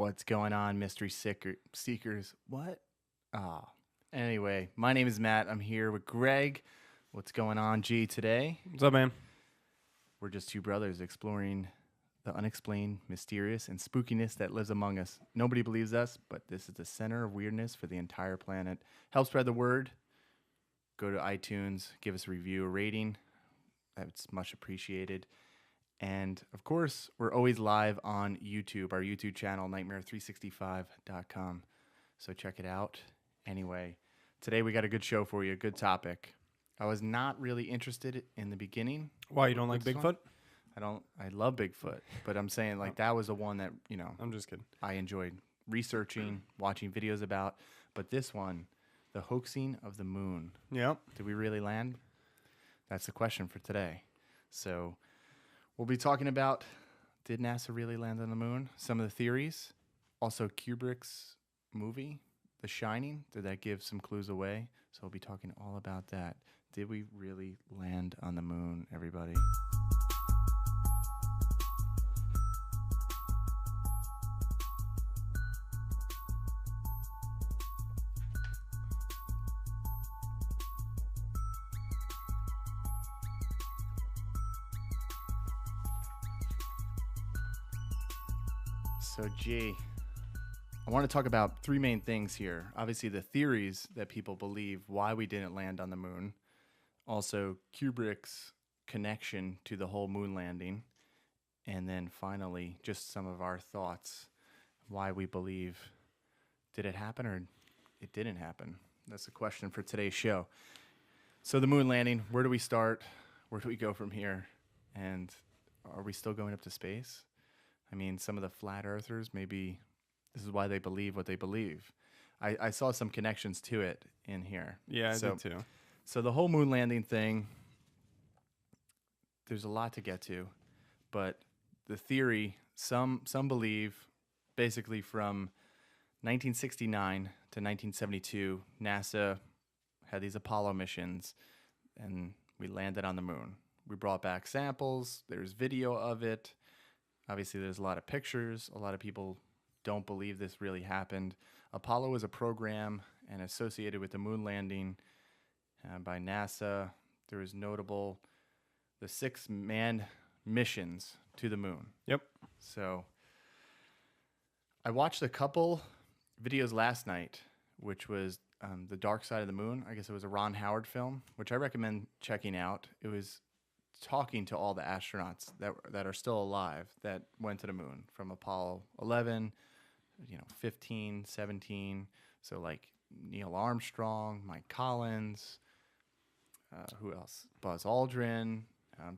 What's going on, seekers? What? Oh. Anyway, my name is Matt. I'm here with Greg. What's going on, G, today? What's up, man? We're just two brothers exploring the unexplained, mysterious, and spookiness that lives among us. Nobody believes us, but this is the center of weirdness for the entire planet. Help spread the word. Go to iTunes, give us a review, a rating. That's much appreciated. And, of course, we're always live on YouTube, our YouTube channel, nightmare365.com. So check it out. Anyway, today we got a good show for you, a good topic. I was not really interested in the beginning. Why, you don't like Bigfoot? I love Bigfoot, but I'm saying that was the one that, I'm just kidding. I enjoyed researching, watching videos about. But this one, the hoaxing of the moon. Yep. Did we really land? That's the question for today. So we'll be talking about, did NASA really land on the moon? Some of the theories. Also, Kubrick's movie, The Shining. Did that give some clues away? So we'll be talking all about that. Did we really land on the moon, everybody? So, G, I want to talk about three main things here. Obviously, the theories that people believe why we didn't land on the moon. Also, Kubrick's connection to the whole moon landing. And then finally, just some of our thoughts, why we believe, did it happen or it didn't happen? That's the question for today's show. So the moon landing, where do we start? Where do we go from here? And are we still going up to space? I mean, some of the flat earthers, maybe this is why they believe what they believe. I saw some connections to it in here. Yeah, I did too. So the whole moon landing thing, there's a lot to get to. But the theory, some believe, basically from 1969 to 1972, NASA had these Apollo missions, and we landed on the moon. We brought back samples. There's video of it. Obviously, there's a lot of pictures. A lot of people don't believe this really happened. Apollo was a program and associated with the moon landing by NASA. There was notable the 6 manned missions to the moon. Yep. So I watched a couple videos last night, which was The Dark Side of the Moon. I guess it was a Ron Howard film, which I recommend checking out. It was talking to all the astronauts that are still alive that went to the moon from Apollo 11, 15, 17. So like Neil Armstrong, Mike Collins, who else? Buzz Aldrin.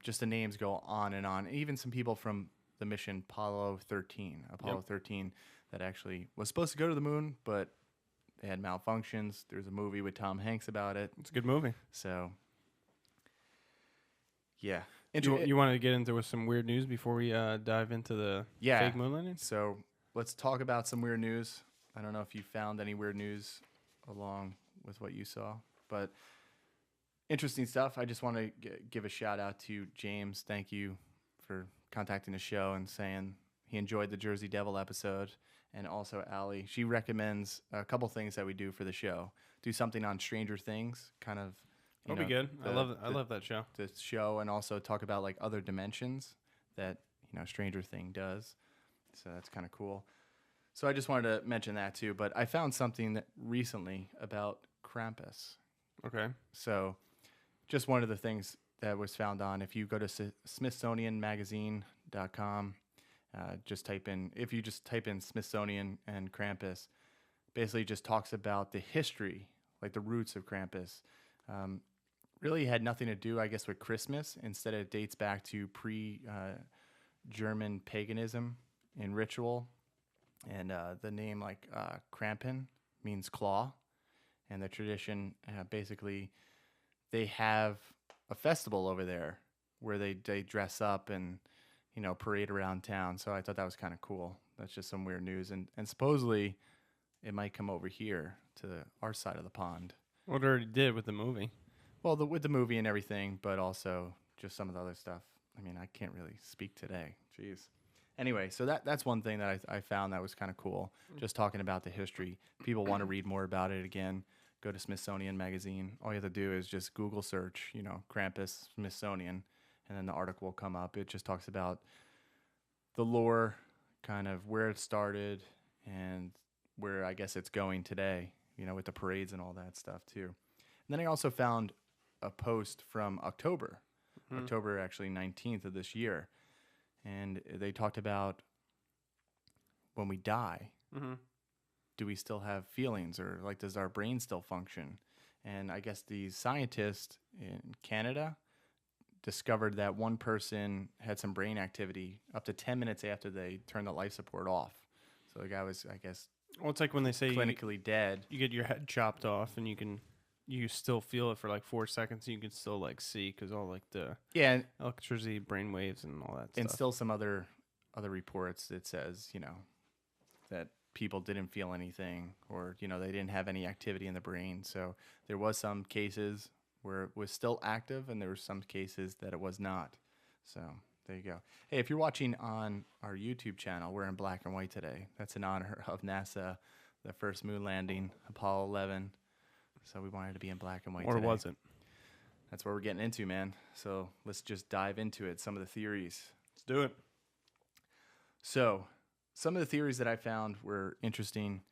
Just the names go on and on. Even some people from the mission Apollo 13 that actually was supposed to go to the moon, but they had malfunctions. There's a movie with Tom Hanks about it. It's a good movie. So yeah. You wanted to get into with some weird news before we dive into the fake moon landing? So let's talk about some weird news. I don't know if you found any weird news along with what you saw, but interesting stuff. I just want to give a shout out to James. Thank you for contacting the show and saying he enjoyed the Jersey Devil episode. And also Allie, she recommends a couple things that we do for the show. Do something on Stranger Things, kind of. That'll be good. I love that show. The show, and also talk about like other dimensions that Stranger Thing does. So that's kind of cool. So I just wanted to mention that too. But I found something that recently about Krampus. Okay. So just one of the things that was found on, if you go to SmithsonianMagazine.com, if you just type in Smithsonian and Krampus, basically just talks about the history, like the roots of Krampus. Really had nothing to do, I guess, with Christmas. Instead, it dates back to pre-German paganism in ritual. And the name, Krampen, means claw. And the tradition, basically, they have a festival over there where they dress up and, parade around town. So I thought that was kind of cool. That's just some weird news. And supposedly, it might come over here to our side of the pond. Well, it already did with the movie. Well, with the movie and everything, but also just some of the other stuff. I mean, I can't really speak today. Jeez. Anyway, so that's one thing that I found that was kind of cool. Just talking about the history. People want to read more about it again. Go to Smithsonian Magazine. All you have to do is just Google search, Krampus Smithsonian, and then the article will come up. It just talks about the lore, kind of where it started, and where I guess it's going today, with the parades and all that stuff too. And then I also found a post from October actually 19th of this year. And they talked about when we die, do we still have feelings, or like does our brain still function? And I guess the scientist in Canada discovered that one person had some brain activity up to 10 minutes after they turned the life support off. So the guy was, I guess, well, it's like when they say clinically dead. You get your head chopped off, and you still feel it for like 4 seconds. And you can still like see because all like the electricity, brain waves, and all that stuff. And still some other reports that says that people didn't feel anything, or they didn't have any activity in the brain. So there was some cases where it was still active, and there were some cases that it was not. So there you go. Hey, if you're watching on our YouTube channel, we're in black and white today. That's in honor of NASA, the first moon landing, Apollo 11. So we wanted to be in black and white today. Or was it? That's what we're getting into, man. So let's just dive into it, some of the theories. Let's do it. So some of the theories that I found were interesting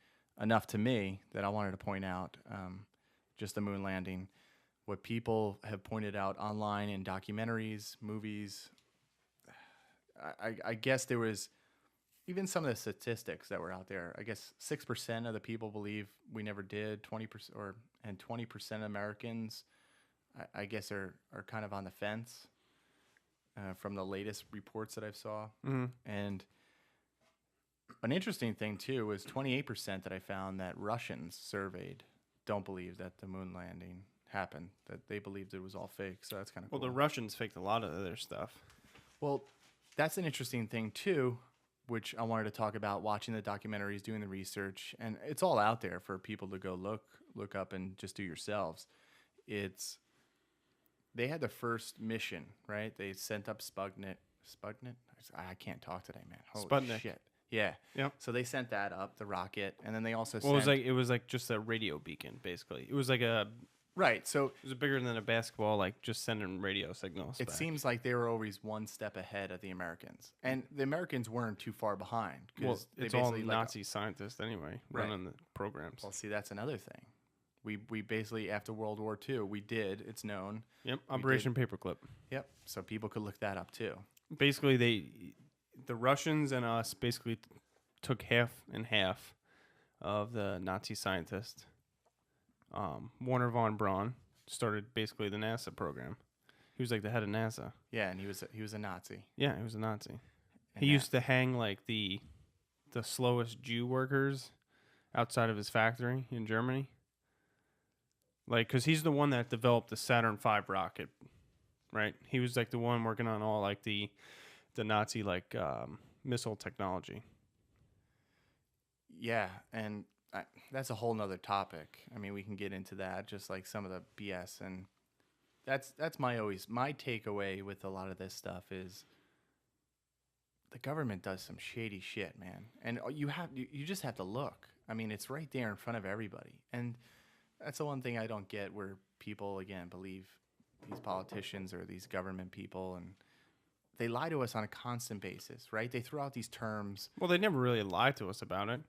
enough to me that I wanted to point out, just the moon landing. What people have pointed out online in documentaries, movies. I guess there was even some of the statistics that were out there. I guess 6% of the people believe we never did, 20% and 20% of Americans, I guess, are kind of on the fence from the latest reports that I've saw. Mm-hmm. And an interesting thing too was 28% that I found that Russians surveyed don't believe that the moon landing happened, that they believed it was all fake. So that's kind of cool. Well, the Russians faked a lot of their stuff. Well, that's an interesting thing too, which I wanted to talk about, watching the documentaries, doing the research, and it's all out there for people to go look up and just do yourselves. They had the first mission, right? They sent up Sputnik. I can't talk today, man. Holy Sputnik. Shit. Yeah. Yep. So they sent that up, the rocket, and then they also sent... it was like just a radio beacon, basically. It was like a... Right, so... It was bigger than a basketball, like just sending radio signals It back. seems like they were always one step ahead of the Americans. And the Americans weren't too far behind. Well, it's all Nazi scientists anyway, running the programs. Well, see, that's another thing. We basically, after World War II, it's known. Yep, Operation Paperclip. Yep, so people could look that up too. Basically, the Russians and us basically took half and half of the Nazi scientists. Werner von Braun started basically the NASA program. He was like the head of NASA. Yeah, and he was a Nazi. Yeah, he was a Nazi. And he used to hang like the slowest Jew workers outside of his factory in Germany. Like, because he's the one that developed the Saturn V rocket, right? He was like the one working on all like the Nazi like missile technology. Yeah, and that's a whole nother topic. I mean, we can get into that, just like some of the BS, and that's my takeaway with a lot of this stuff is the government does some shady shit, man. And you just have to look. I mean, it's right there in front of everybody. And that's the one thing I don't get, where people, again, believe these politicians or these government people, and they lie to us on a constant basis, right? They throw out these terms. Well, they never really lied to us about it.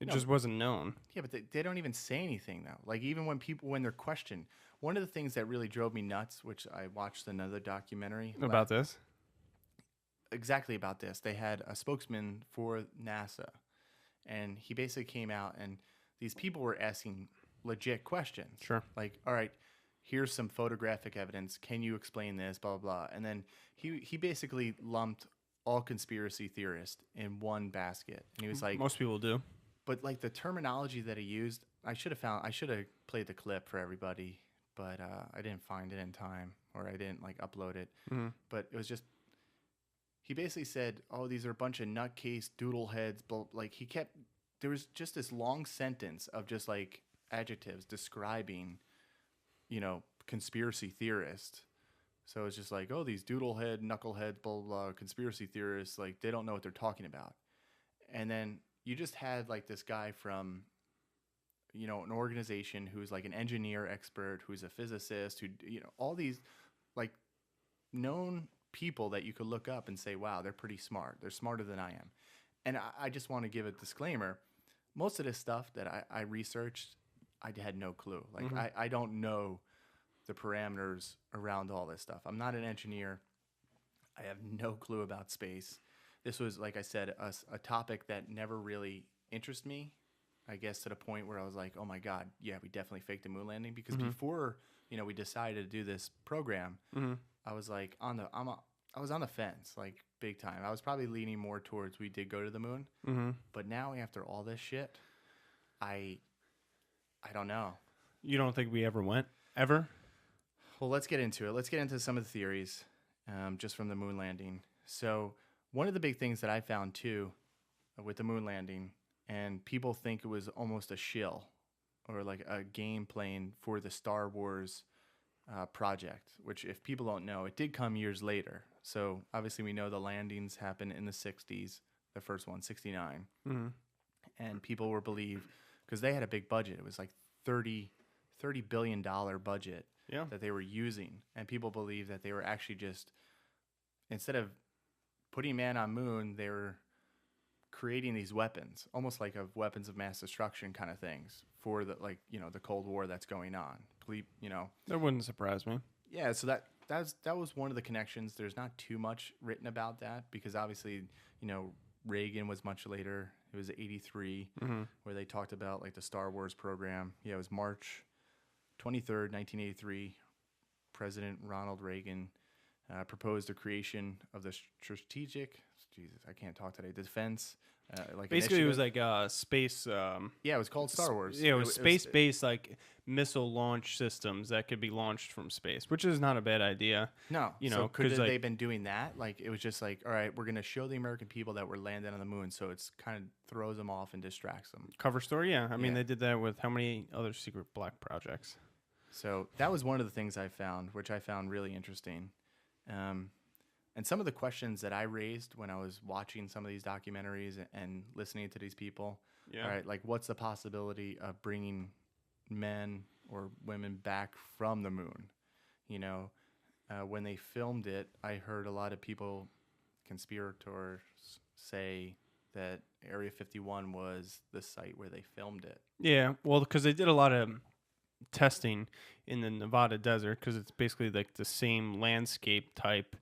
It just wasn't known. Yeah, but they don't even say anything, though. Like, even when they're questioned. One of the things that really drove me nuts, which I watched another documentary. About this? Exactly about this. They had a spokesman for NASA, and he basically came out, and these people were asking legit questions. Sure. Like, all right, here's some photographic evidence. Can you explain this? Blah, blah, blah. And then he basically lumped all conspiracy theorists in one basket. And he was like... Most people do. But like the terminology that he used, I should have played the clip for everybody, but I didn't find it in time, or I didn't like upload it. Mm-hmm. But it was just, he basically said, "Oh, these are a bunch of nutcase doodle heads." But like there was just this long sentence of just like adjectives describing, conspiracy theorists. So it's just like, oh, these doodlehead, knucklehead, blah, blah, blah, conspiracy theorists, like they don't know what they're talking about. And then you just had like this guy from, an organization who's like an engineer expert, who's a physicist, who, all these like known people that you could look up and say, wow, they're pretty smart. They're smarter than I am. And I just want to give a disclaimer. Most of this stuff that I researched, I had no clue. Like, I don't know the parameters around all this stuff. I'm not an engineer. I have no clue about space. This was, like I said, a topic that never really interested me, I guess, to the point where I was like, oh my God, yeah, we definitely faked the moon landing. Because before, we decided to do this program, I was like I was on the fence, like big time. I was probably leaning more towards we did go to the moon. But now after all this shit, I don't know. You don't think we ever went? Ever? Well, let's get into it. Let's get into some of the theories just from the moon landing. So one of the big things that I found too with the moon landing, and people think it was almost a shill or like a game playing for the Star Wars project, which if people don't know, it did come years later. So obviously we know the landings happened in the 60s, the first one, 69. And people were believed, because they had a big budget. It was like $30 billion budget that they were using. And people believe that they were actually just, instead of putting man on moon, they were creating these weapons, almost like of weapons of mass destruction kind of things for the, like, the Cold War that's going on. That wouldn't surprise me. Yeah, so that was one of the connections. There's not too much written about that because obviously, Reagan was much later. It was 83 where they talked about like the Star Wars program. Yeah, it was March 23rd, 1983. President Ronald Reagan proposed the creation of the strategic, I can't talk today, defense. Basically, it was like space. Yeah, it was called Star Wars. Yeah, it was space-based like missile launch systems that could be launched from space, which is not a bad idea. No, so could have they been doing that? Like, it was just like, all right, we're gonna show the American people that we're landing on the moon, so it's kind of throws them off and distracts them. Cover story, yeah. I mean, they did that with how many other secret black projects? So that was one of the things I found, which I found really interesting. And some of the questions that I raised when I was watching some of these documentaries and listening to these people, all right, like what's the possibility of bringing men or women back from the moon? When they filmed it, I heard a lot of people, conspirators, say that Area 51 was the site where they filmed it. Yeah, well, because they did a lot of testing in the Nevada desert, because it's basically like the same landscape type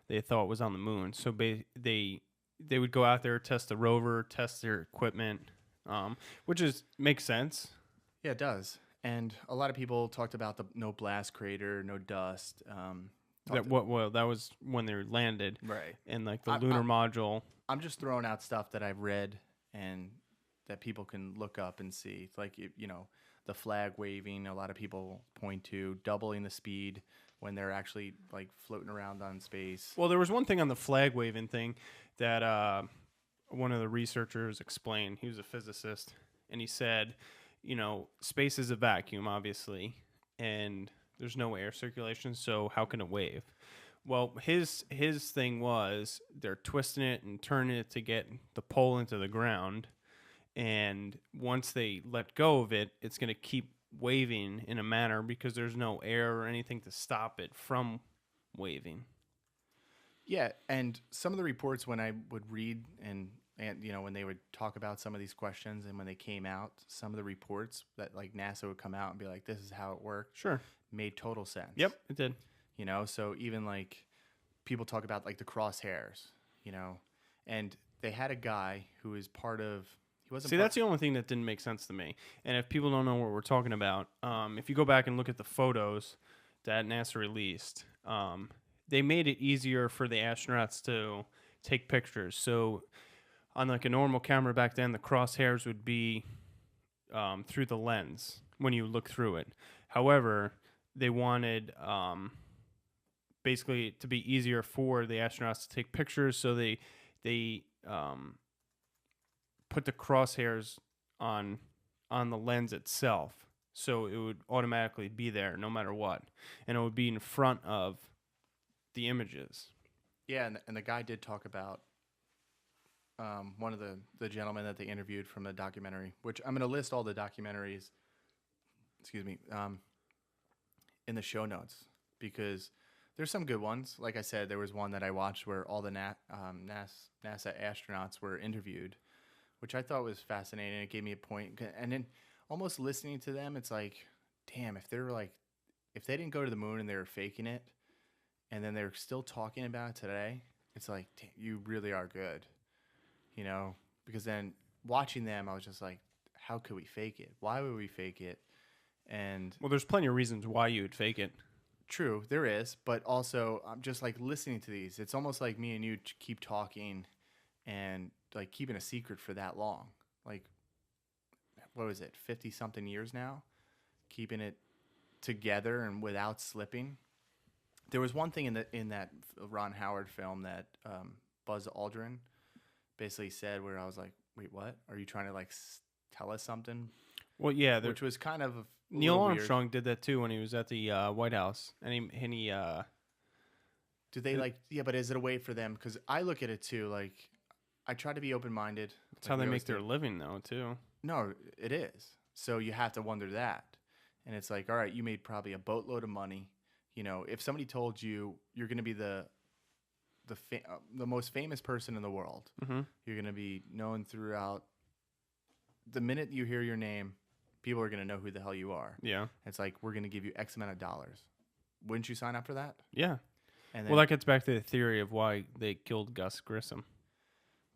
they thought was on the moon. So they would go out there, test the rover, test their equipment, which makes sense. Yeah, it does. And a lot of people talked about the no blast crater, no dust. That was when they landed, right? And like the lunar module. I'm just throwing out stuff that I've read and that people can look up and see. Like the flag waving. A lot of people point to doubling the speed when they're actually like floating around on space. Well, there was one thing on the flag waving thing that one of the researchers explained. He was a physicist, and he said, space is a vacuum, obviously, and there's no air circulation, so how can it wave? Well, his thing was they're twisting it and turning it to get the pole into the ground, and once they let go of it, it's going to keep waving in a manner because there's no air or anything to stop it from waving. Yeah, and some of the reports when I would read and when they would talk about some of these questions and when they came out, some of the reports that like NASA would come out and be like, this is how it worked. Sure. Made total sense. Yep, it did. So even like people talk about like the crosshairs, and they had a guy who was part of. That's the only thing that didn't make sense to me. And if people don't know what we're talking about, if you go back and look at the photos that NASA released, they made it easier for the astronauts to take pictures. So on like a normal camera back then, the crosshairs would be through the lens when you look through it. However, they wanted basically to be easier for the astronauts to take pictures, so they put the crosshairs on the lens itself, so it would automatically be there no matter what, and it would be in front of the images. Yeah, and the guy did talk about one of the gentlemen that they interviewed from the documentary, which I'm going to list all the documentaries, excuse me, in the show notes, because there's some good ones. Like I said, there was one that I watched where all the NASA astronauts were interviewed, which I thought was fascinating. It gave me a point. And then almost listening to them, it's like, damn, if they didn't go to the moon and they were faking it, and then they're still talking about it today, it's like, damn, you really are good. You know, because then watching them, I was just like, how could we fake it? Why would we fake it? And well, there's plenty of reasons why you would fake it. True, there is, but also I'm just like listening to these. It's almost like me and you keep talking and like keeping a secret for that long. Like, what was it, 50 something years now? Keeping it together and without slipping. There was one thing in that Ron Howard film that Buzz Aldrin basically said where I was like, wait, what? Are you trying to like tell us something? Well, yeah, which was kind of Neil Armstrong weird. Did that too when he was at the White House, and he do they like, yeah, but is it a way for them? Because I look at it too, like I try to be open-minded. That's like how they make their living though too. No, it is. So you have to wonder that. And it's like, all right, you made probably a boatload of money. You know, if somebody told you you're going to be the most famous person in the world, you're going to be known throughout. The minute you hear your name, people are going to know who the hell you are. Yeah. It's like, we're going to give you X amount of dollars. Wouldn't you sign up for that? Yeah. And then, well, that gets back to the theory of why they killed Gus Grissom.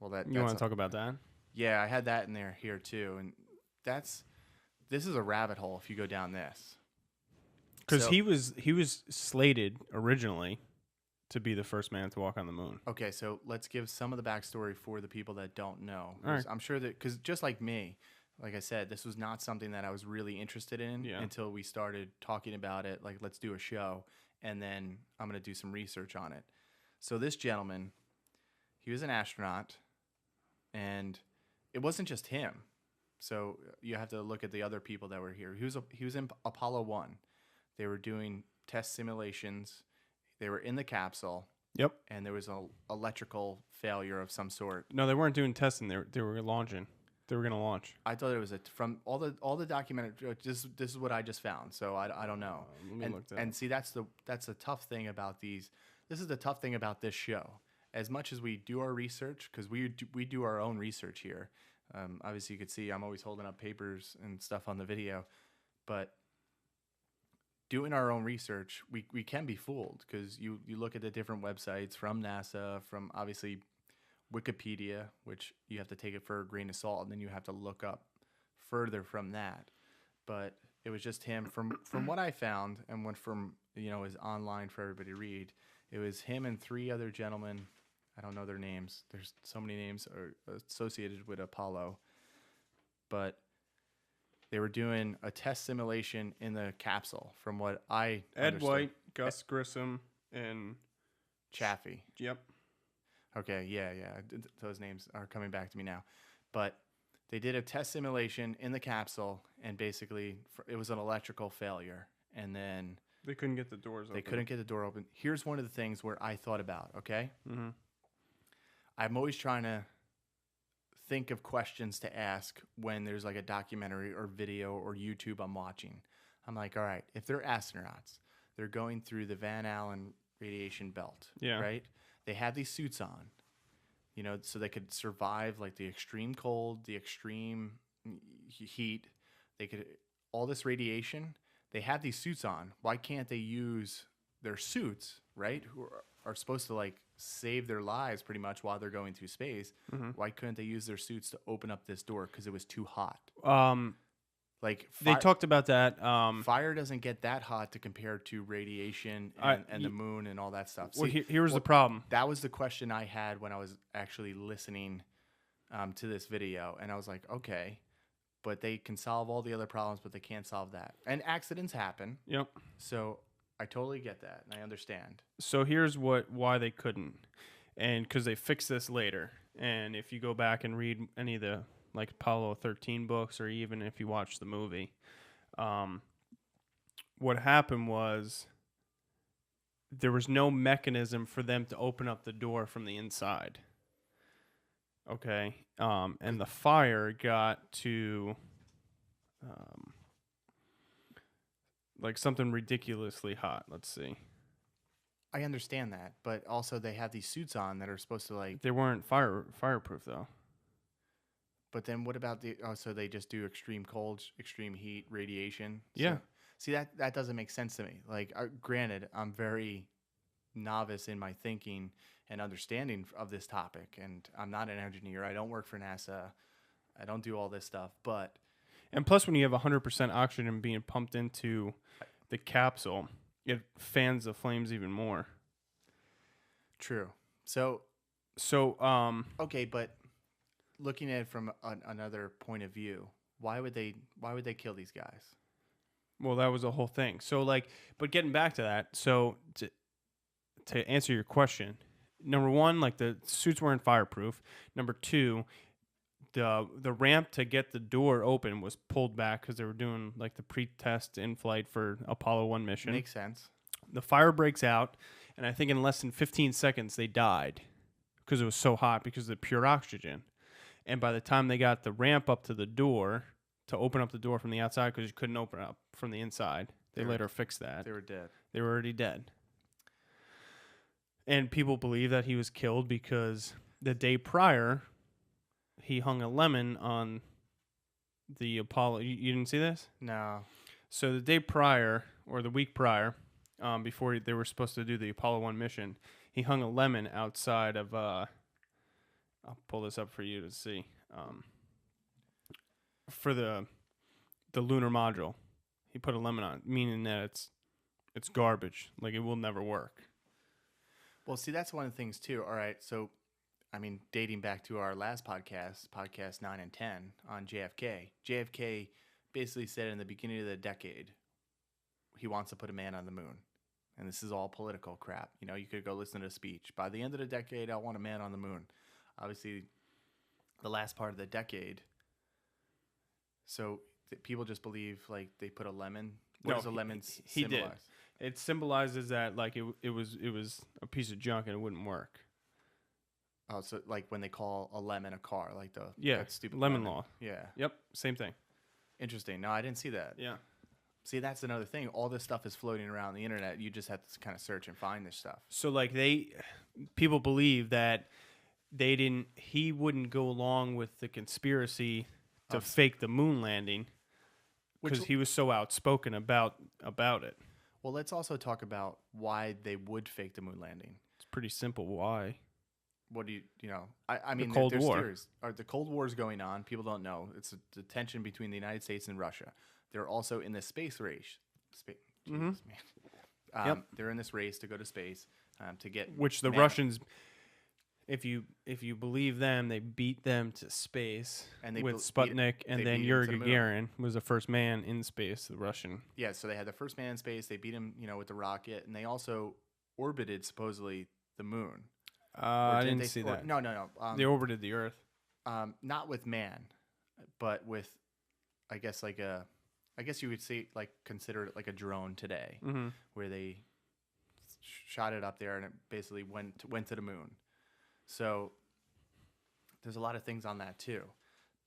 Well, you want to talk about that? Yeah, I had that in there here too. And this is a rabbit hole if you go down this. Because he was slated originally to be the first man to walk on the moon. Okay, so let's give some of the backstory for the people that don't know. Right. I'm sure that, because just like me, like I said, this was not something that I was really interested in until we started talking about it. Like, let's do a show, and then I'm going to do some research on it. So this gentleman, he was an astronaut, and it wasn't just him. So you have to look at the other people that were here. He was in Apollo 1. They were doing test simulations. They were in the capsule. Yep. And there was an electrical failure of some sort. No, they weren't doing testing. They were launching. They were going to launch. I thought it was from all the documentary. This is what I just found. So I don't know. Let me look that up. See, that's the tough thing about these. This is the tough thing about this show. As much as we do our research, because we do our own research here. Obviously, you could see I'm always holding up papers and stuff on the video, but doing our own research, we can be fooled, because you look at the different websites from NASA, from obviously Wikipedia, which you have to take it for a grain of salt, and then you have to look up further from that. But it was just him from what I found, and what from is online for everybody to read. It was him and three other gentlemen. I don't know their names. There's so many names are associated with Apollo, but they were doing a test simulation in the capsule, from what I Ed understood. White, Gus Grissom, and Chaffee. Yep. Okay, yeah. Those names are coming back to me now. But they did a test simulation in the capsule, and basically it was an electrical failure. And then they couldn't get the doors open. They couldn't get the door open. Here's one of the things where I thought about, okay? Mm-hmm. I'm always trying to think of questions to ask when there's like a documentary or video or YouTube I'm watching. I'm like, all right, if they're astronauts, they're going through the Van Allen radiation belt, right? They have these suits on, so they could survive like the extreme cold, the extreme heat. They could, all this radiation, they have these suits on. Why can't they use their suits, right? Who are supposed to like save their lives pretty much while they're going through space. Mm-hmm. Why couldn't they use their suits to open up this door? Because it was too hot. Like they talked about that. Fire doesn't get that hot to compare to radiation and the moon and all that stuff. Well, here's the problem. That was the question I had when I was actually listening to this video, and I was like, okay, but they can solve all the other problems, but they can't solve that. And accidents happen. Yep. So I totally get that, and I understand. So here's why they couldn't, and because they fixed this later. And if you go back and read any of the like Apollo 13 books, or even if you watch the movie, what happened was there was no mechanism for them to open up the door from the inside. Okay. And the fire got to like something ridiculously hot. Let's see. I understand that, but also they have these suits on that are supposed to like. They weren't fireproof though. But then what about so they just do extreme cold, extreme heat, radiation? Yeah. So, see, that doesn't make sense to me. Like, granted, I'm very novice in my thinking and understanding of this topic, and I'm not an engineer. I don't work for NASA. I don't do all this stuff, but. And plus, when you have 100% oxygen being pumped into the capsule, it fans the flames even more. True. So. Okay, but looking at it from another point of view, why would they kill these guys? Well, that was the whole thing. So, like, but getting back to that, so to answer your question, number one, like the suits weren't fireproof. Number two, the ramp to get the door open was pulled back because they were doing like the pre-test in flight for Apollo 1 mission. Makes sense. The fire breaks out, and I think in less than 15 seconds they died because it was so hot because of the pure oxygen. And by the time they got the ramp up to the door to open up the door from the outside, because you couldn't open it up from the inside, they later fixed that. They were dead. They were already dead. And people believe that he was killed because the day prior, he hung a lemon on the Apollo. You didn't see this? No. So the day prior, or the week prior, before they were supposed to do the Apollo 1 mission, he hung a lemon outside of... I'll pull this up for you to see. For the lunar module, he put a lemon on it, meaning that it's garbage. Like, it will never work. Well, see, that's one of the things too. All right, so I mean, dating back to our last podcast 9 and 10 on JFK. JFK basically said in the beginning of the decade he wants to put a man on the moon. And this is all political crap. You know, you could go listen to a speech. By the end of the decade, I want a man on the moon. Obviously, the last part of the decade. So people just believe like they put a lemon. What does a lemon symbolize? Did. It symbolizes that like it was a piece of junk and it wouldn't work. Oh, so like when they call a lemon a car, like that stupid lemon law. Yeah. Yep. Same thing. Interesting. No, I didn't see that. Yeah. See, that's another thing. All this stuff is floating around the internet. You just have to kind of search and find this stuff. So like people believe that he wouldn't go along with the conspiracy to fake the moon landing because he was so outspoken about it. Well, let's also talk about why they would fake the moon landing. It's pretty simple. Why? What do you know? I mean, the Cold War. Theories. The Cold War is going on. People don't know. It's the tension between the United States and Russia. They're also in the space race. Jesus, man. Yep. They're in this race to go to space to get which the Russians. If you believe them, they beat them to space with Sputnik, and then Yuri Gagarin was the first man in space, the Russian. Yeah, so they had the first man in space. They beat him, with the rocket, and they also orbited supposedly the moon. I didn't see that. No. They orbited the Earth. Not with man, but with, I guess you would say consider it like a drone today, where they shot it up there and it basically went to the moon. So there's a lot of things on that too,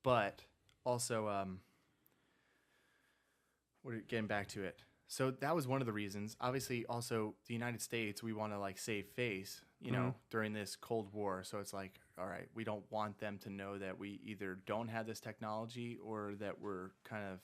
but also getting back to it. So that was one of the reasons. Obviously, also the United States, we want to save face, during this Cold War. So it's like, all right, we don't want them to know that we either don't have this technology or that we're kind of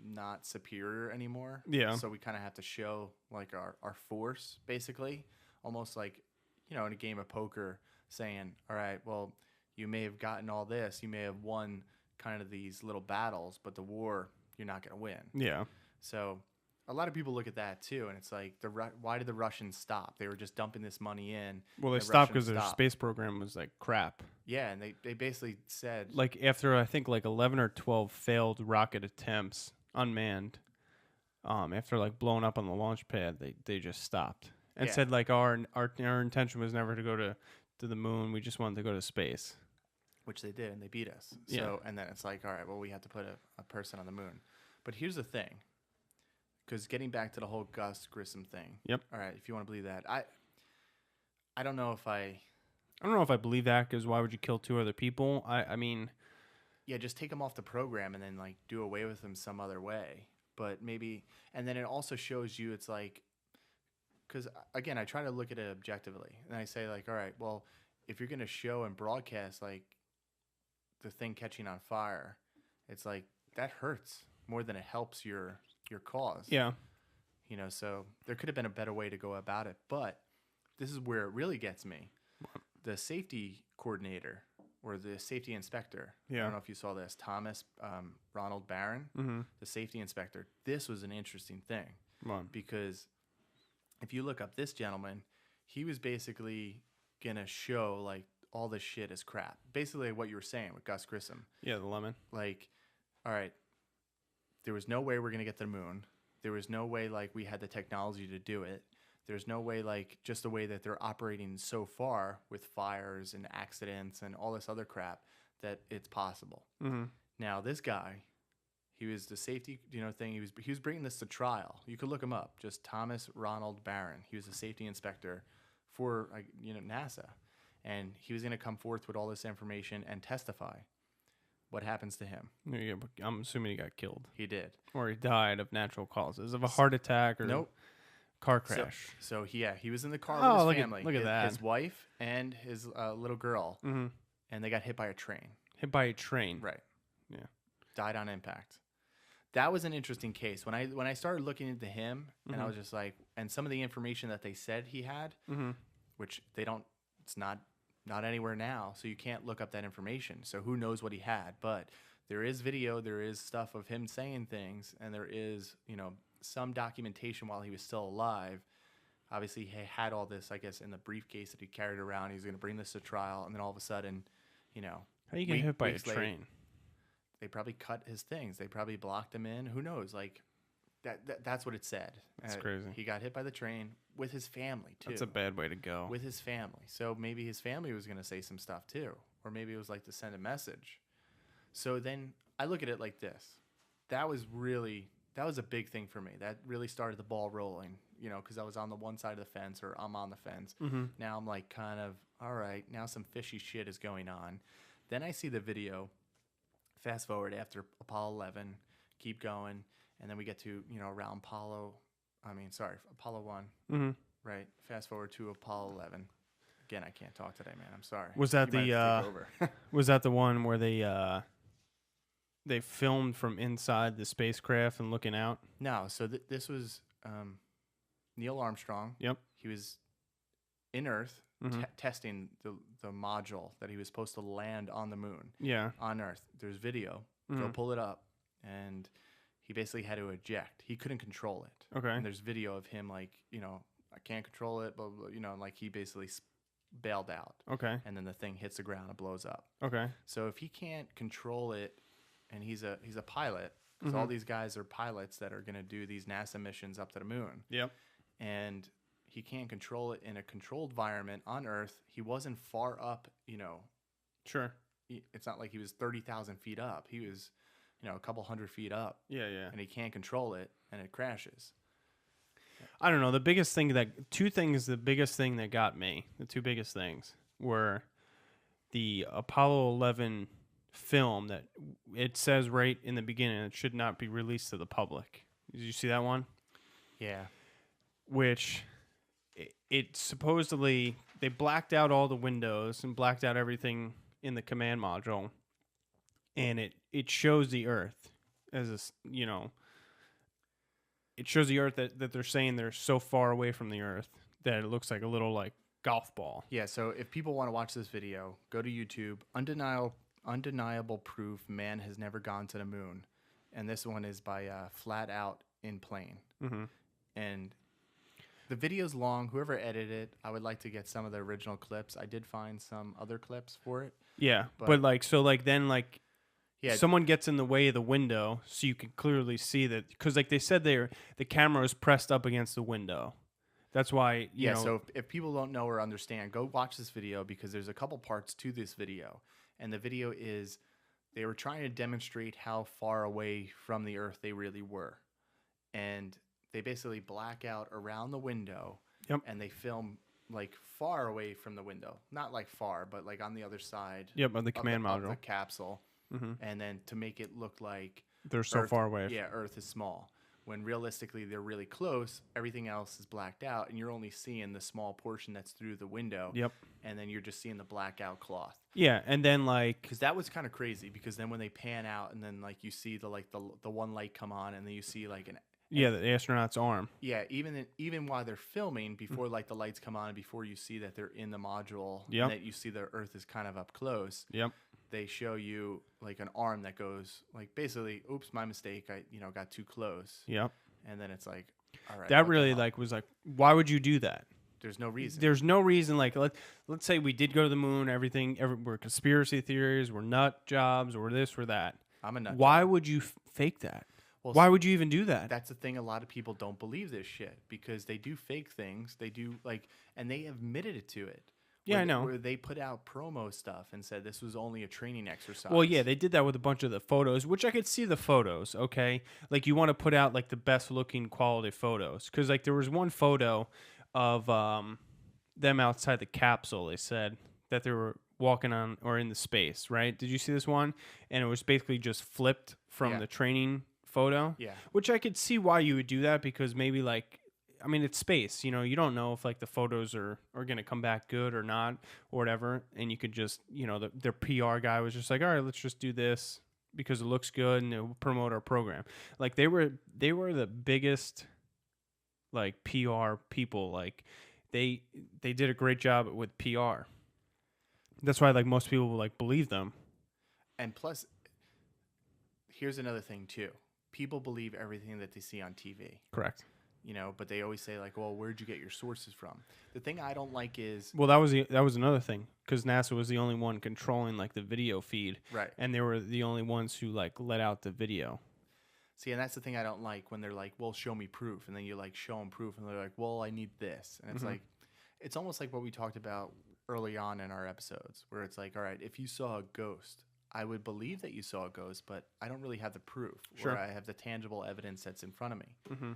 not superior anymore. Yeah. So we kind of have to show our force, basically, almost like, in a game of poker, saying, all right, well, you may have gotten all this, you may have won kind of these little battles, but the war, you're not going to win. Yeah. So a lot of people look at that too, and it's like, why did the Russians stop? They were just dumping this money in. Well, they stopped because their space program was crap. Yeah, and they basically said... after, I think, 11 or 12 failed rocket attempts, unmanned, after, blowing up on the launch pad, they just stopped. And said, our intention was never to go to the moon. We just wanted to go to space. Which they did, and they beat us. Yeah. So, and then it's like, all right, well, we have to put a person on the moon. But here's the thing. because getting back to the whole Gus Grissom thing. Yep. All right, if you want to believe that, I don't know if I don't know if I believe that, because why would you kill 2 other people? I mean, yeah, just take him off the program and then like do away with him some other way. But maybe, and then it also shows you it's like, because again, I try to look at it objectively, and I say like, all right, well, if you're gonna show and broadcast like the thing catching on fire, it's like that hurts more than it helps your cause. yeah. You know, so there could have been a better way to go about it. But this is where it really gets me. The safety coordinator or the safety inspector. Yeah. I don't know if you saw this. Thomas Ronald Barron, the safety inspector. This was an interesting thing because if you look up this gentleman, he was basically going to show like all this shit is crap. Basically what you were saying with Gus Grissom. Yeah, the lemon. Like, all right, there was no way we're going to get to the moon. There was no way like we had the technology to do it. There's no way like just the way that they're operating so far with fires and accidents and all this other crap that it's possible. Now this guy, he was the safety thing. He was bringing this to trial. You could look him up. Just Thomas Ronald Barron. He was a safety inspector for NASA, and he was going to come forth with all this information and testify. What happens to him? Yeah, I'm assuming he got killed. He did. Or he died of natural causes, of a heart attack or nope. Car crash. So he was in the car with his family. Look at that. His wife and his little girl, and they got hit by a train. Hit by a train. Right. Yeah. Died on impact. That was an interesting case. When I started looking into him, and I was just like, and some of the information that they said he had, which they don't, it's not anywhere now, so you can't look up that information. So who knows what he had? But there is video, there is stuff of him saying things, and there is, some documentation while he was still alive. Obviously, he had all this, I guess, in the briefcase that he carried around. He was going to bring this to trial, and then all of a sudden, how you get hit by a train? They probably cut his things. They probably blocked him in. Who knows? Like that's what it said. That's crazy. He got hit by the train with his family too. That's a bad way to go. With his family. So maybe his family was going to say some stuff too, or maybe it was like to send a message. So then I look at it like this. That was a big thing for me. That really started the ball rolling, because I was on the one side of the fence, or I'm on the fence. Now I'm like kind of, all right, now some fishy shit is going on. Then I see the video, fast forward after Apollo 11, keep going, and then we get to, around Apollo 1, right? Fast forward to Apollo 11. Again, I can't talk today, man. I'm sorry. Was that was that the one where they filmed from inside the spacecraft and looking out? No. So this was Neil Armstrong. Yep. He was in Earth testing the module that he was supposed to land on the moon. Yeah. On Earth. There's video. Go pull it up. And he basically had to eject. He couldn't control it. Okay. And there's video of him like, I can't control it, blah, blah, like he basically bailed out. Okay. And then the thing hits the ground and blows up. Okay. So if he can't control it, and he's a pilot, because all these guys are pilots that are going to do these NASA missions up to the moon. Yep. And he can't control it in a controlled environment on Earth. He wasn't far up, Sure. It's not like he was 30,000 feet up. He was, a couple 100 feet up. Yeah, yeah. And he can't control it, and it crashes. I don't know. The biggest thing the biggest thing that got me, the two biggest things were the Apollo 11 film that it says right in the beginning it should not be released to the public. Did you see that one? Yeah. Which it supposedly they blacked out all the windows and blacked out everything in the command module, and it shows the Earth as it shows the Earth that they're saying they're so far away from the Earth that it looks like a little like golf ball. Yeah, so if people want to watch this video, go to YouTube. Undeniable proof man has never gone to the moon. And this one is by Flat Out in Plane. And the video's long. Whoever edited it, I would like to get some of the original clips. I did find some other clips for it. Yeah, but someone gets in the way of the window so you can clearly see that. Because like they said the camera is pressed up against the window. That's why, you know. So if people don't know or understand, go watch this video because there's a couple parts to this video. And the video is they were trying to demonstrate how far away from the Earth they really were. And they basically black out around the window. Yep. And they film like far away from the window, not like far, but like on the other side. Yep, of the command of module. the capsule. Mm-hmm. And then to make it look like they're so Earth, far away. Yeah, Earth is small. When realistically they're really close, everything else is blacked out, and you're only seeing the small portion that's through the window. Yep. And then you're just seeing the blackout cloth. Yeah, and then like because that was kind of crazy. Because then when they pan out, and then like you see the one light come on, and then you see like the astronaut's arm. Yeah, even while they're filming, before like the lights come on, and before you see that they're in the module, Yep. and that you see the Earth is kind of up close. Yep. They show you like an arm that goes like basically, oops, my mistake. I got too close. Yep. And then it's like, all right. That really like was like, why would you do that? There's no reason. There's no reason. Like let's say we did go to the moon. We're conspiracy theories. We're nut jobs. We're this. We're that. I'm a nut. Why job. would you fake that? Well, why would you even do that? That's the thing. A lot of people don't believe this shit because they do fake things. They do like, and they admitted it to it. Yeah, I know. Where they put out promo stuff and said this was only a training exercise. Well, yeah, they did that with a bunch of the photos, which I could see the photos, okay? Like, you want to put out, like, the best-looking quality photos. Because, like, there was one photo of them outside the capsule, they said, that they were walking on or in the space, right? Did you see this one? And it was basically just flipped from the training photo. Yeah. Which I could see why you would do that because maybe, like, I mean, it's space, you know, you don't know if like the photos are going to come back good or not or whatever. And you could just, you know, their PR guy was just like, all right, let's just do this because it looks good and it'll promote our program. Like they were the biggest like PR people. Like they did a great job with PR. That's why like most people like believe them. And plus, here's another thing too. People believe everything that they see on TV. Correct. You know, but they always say like, well, where'd you get your sources from? The thing I don't like is... Well, that was another thing because NASA was the only one controlling like the video feed. Right. And they were the only ones who like let out the video. See, and that's the thing I don't like when they're like, well, show me proof. And then you like show them proof and they're like, well, I need this. And it's like, it's almost like what we talked about early on in our episodes where it's like, all right, if you saw a ghost, I would believe that you saw a ghost, but I don't really have the proof. Sure. Or I have the tangible evidence that's in front of me. Mm-hmm.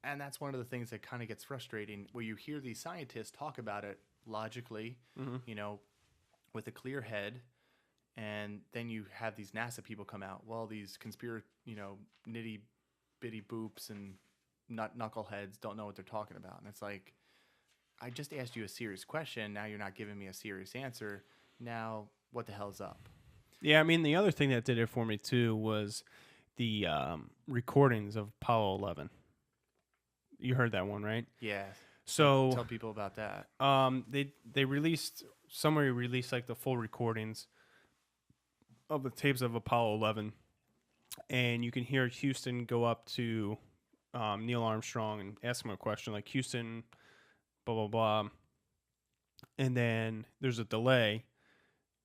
And that's one of the things that kind of gets frustrating where you hear these scientists talk about it logically, you know, with a clear head. And then you have these NASA people come out. Well, these nitty bitty boops and knuckleheads don't know what they're talking about. And it's like, I just asked you a serious question. Now you're not giving me a serious answer. Now what the hell's up? Yeah. I mean, the other thing that did it for me too was the recordings of Apollo 11. You heard that one, right? Yeah. So tell people about that. They released like the full recordings of the tapes of Apollo 11, and you can hear Houston go up to Neil Armstrong and ask him a question like, Houston, blah blah blah, and then there's a delay.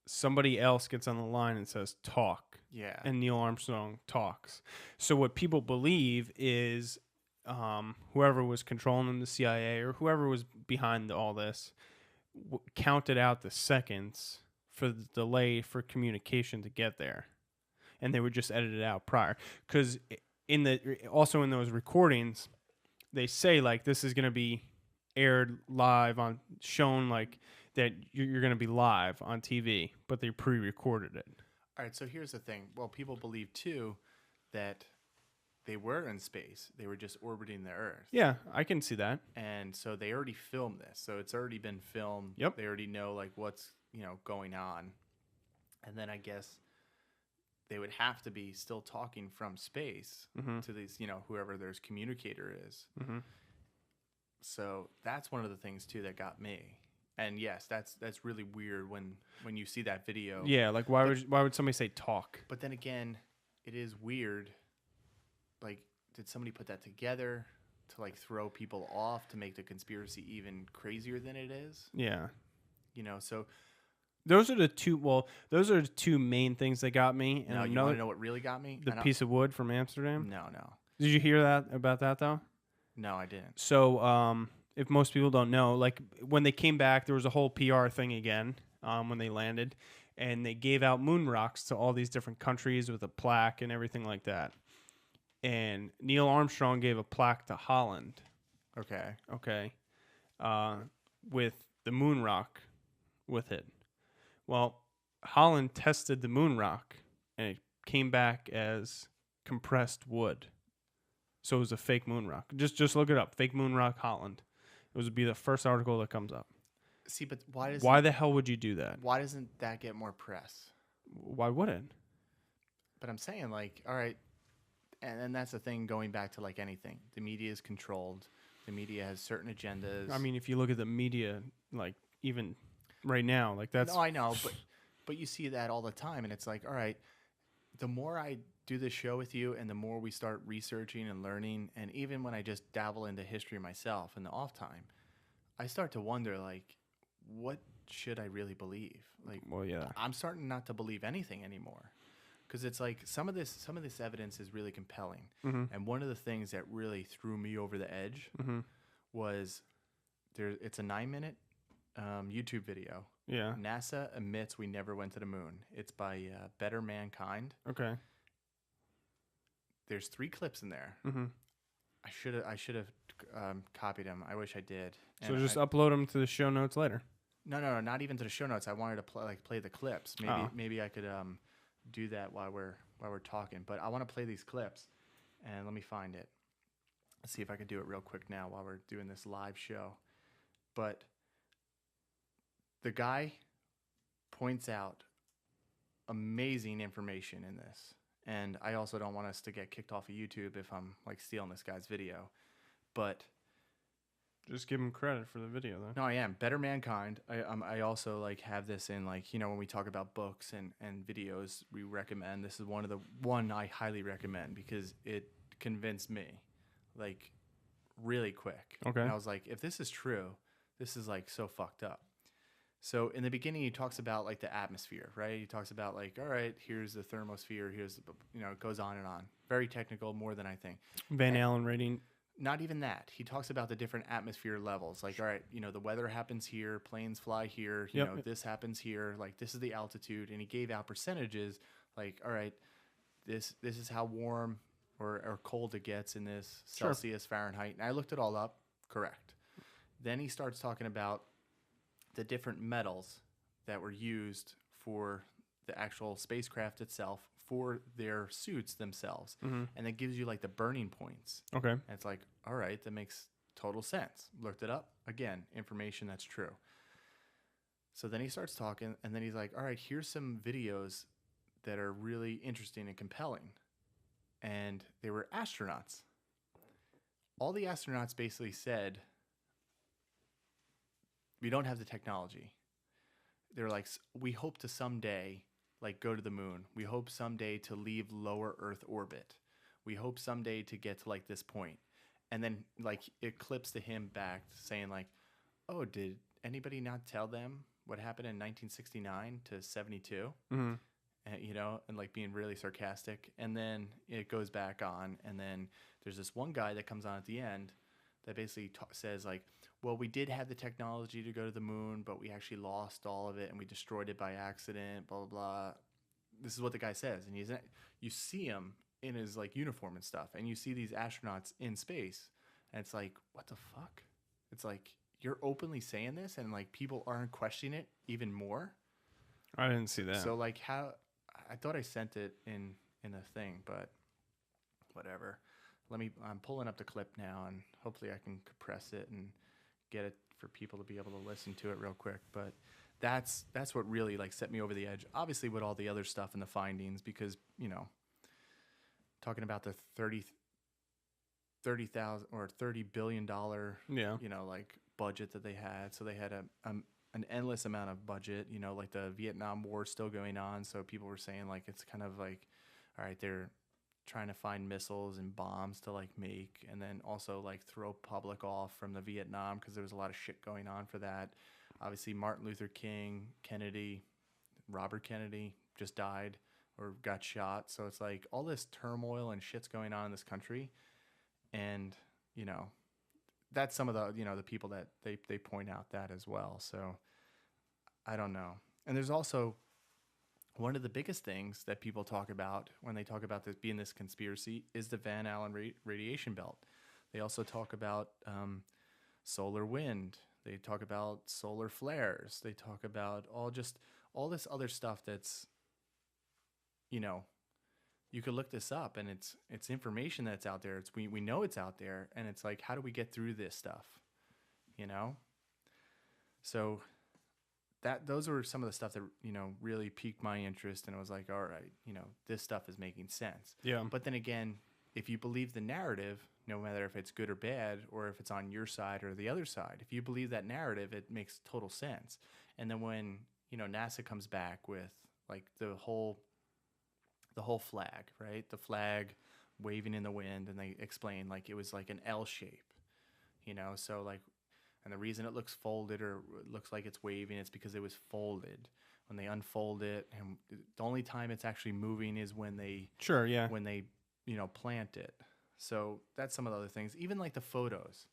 Somebody else gets on the line and says talk. Yeah. And Neil Armstrong talks. So what people believe is whoever was controlling them, the CIA or whoever was behind all this, counted out the seconds for the delay for communication to get there, and they would just edit it out prior. Because in those recordings, they say like this is going to be aired live shown like that you're going to be live on TV, but they pre-recorded it. All right, so here's the thing. Well, people believe too that they were in space. They were just orbiting the Earth. Yeah, I can see that. And so they already filmed this. So it's already been filmed. Yep. They already know like what's, going on. And then I guess they would have to be still talking from space to these, whoever their communicator is. Mm-hmm. So that's one of the things too that got me. And yes, that's really weird when you see that video. Yeah, like why would somebody say talk? But then again, it is weird. Like, did somebody put that together to like throw people off to make the conspiracy even crazier than it is? Yeah. So those are the two main things that got me. And no, you want to know what really got me? The piece of wood from Amsterdam? No. Did you hear about that though? No, I didn't. So, if most people don't know, like when they came back, there was a whole PR thing again when they landed, and they gave out moon rocks to all these different countries with a plaque and everything like that. and Neil Armstrong gave a plaque to Holland. Okay. Okay, with the moon rock with it. Well, Holland tested the moon rock, and it came back as compressed wood. So it was a fake moon rock. Just look it up. Fake moon rock Holland. It would be the first article that comes up. See, but why the hell would you do that? Why doesn't that get more press? Why would it? But I'm saying, like, all right, and that's the thing going back to like anything. The media is controlled. The media has certain agendas. I mean, if you look at the media, like even right now, like that's. No, I know, but you see that all the time, and it's like, all right, the more I do this show with you, and the more we start researching and learning, and even when I just dabble into history myself in the off time, I start to wonder, like, what should I really believe? Like, well, yeah, I'm starting not to believe anything anymore. Because it's like some of this evidence is really compelling, and one of the things that really threw me over the edge was it's a 9-minute YouTube video. Yeah. NASA admits we never went to the moon. It's by Better Mankind. Okay. There's 3 clips in there. I should have copied them. I wish I did. So just upload them to the show notes later. No, not even to the show notes. I wanted to play the clips. Maybe I could do that while we're talking. But I want to play these clips, and let me find it. Let's see if I can do it real quick now while we're doing this live show. But the guy points out amazing information in this. And I also don't want us to get kicked off of YouTube if I'm like stealing this guy's video. But just give him credit for the video, though. No, I am. Better Mankind. I also like have this in like, when we talk about books and videos we recommend. This is one I highly recommend because it convinced me like really quick. Okay. And I was like, if this is true, this is like so fucked up. So in the beginning, he talks about like the atmosphere, right? He talks about like, all right, here's the thermosphere. Here's it goes on and on. Very technical, more than I think. Van Allen rating. Not even that. He talks about the different atmosphere levels. Like, all right, the weather happens here, planes fly here, this happens here, like this is the altitude. And he gave out percentages like, all right, this is how warm or cold it gets in this Celsius, Fahrenheit. And I looked it all up. Correct. Then he starts talking about the different metals that were used for the actual spacecraft itself, for their suits themselves. And it gives you like the burning points. Okay. And it's like, all right, that makes total sense. Looked it up. Again, information that's true. So then he starts talking, and then he's like, all right, here's some videos that are really interesting and compelling. And they were astronauts. All the astronauts basically said, we don't have the technology. They're like, we hope to someday like go to the moon. We hope someday to leave lower Earth orbit. We hope someday to get to like this point. And then like it clips to him back saying like, oh, did anybody not tell them what happened in 1969 to 72? And, and like being really sarcastic. And then it goes back on. And then there's this one guy that comes on at the end that basically says like, well, we did have the technology to go to the moon, but we actually lost all of it and we destroyed it by accident, blah, blah, blah. This is what the guy says. And you see him in his like uniform and stuff, and you see these astronauts in space, and it's like, what the fuck? It's like, you're openly saying this and like people aren't questioning it even more. I didn't see that. So like how, I thought I sent it in a thing, but whatever. I'm pulling up the clip now, and hopefully I can compress it and get it for people to be able to listen to it real quick. But that's what really like set me over the edge. Obviously with all the other stuff and the findings, because, talking about the $30,000 or $30 billion, like budget that they had. So they had an endless amount of budget, like the Vietnam War still going on. So people were saying like, it's kind of like, all right, they're trying to find missiles and bombs to like make, and then also like throw public off from the Vietnam, because there was a lot of shit going on for that. Obviously Martin Luther King, Robert Kennedy just died or got shot. So it's like all this turmoil and shit's going on in this country. And, that's some of the, the people that they point out that as well. So I don't know. And there's also one of the biggest things that people talk about when they talk about this being this conspiracy is the Van Allen radiation belt. They also talk about solar wind. They talk about solar flares. They talk about all this other stuff that's, you know, you could look this up, and it's information that's out there. We know it's out there, and it's like, how do we get through this stuff? You know? So those were some of the stuff that, you know, really piqued my interest, and it was like, all right, you know, this stuff is making sense. Yeah. But then again, if you believe the narrative, no matter if it's good or bad, or if it's on your side or the other side, if you believe that narrative, it makes total sense. And then when, you know, NASA comes back with like the whole flag, right? The flag waving in the wind, and they explain like it was like an L shape, you know? So like, and the reason it looks folded or it looks like it's waving, it's because it was folded. When they unfold it, and the only time it's actually moving is when they when they, you know, plant it. So that's some of the other things. Even like the photos,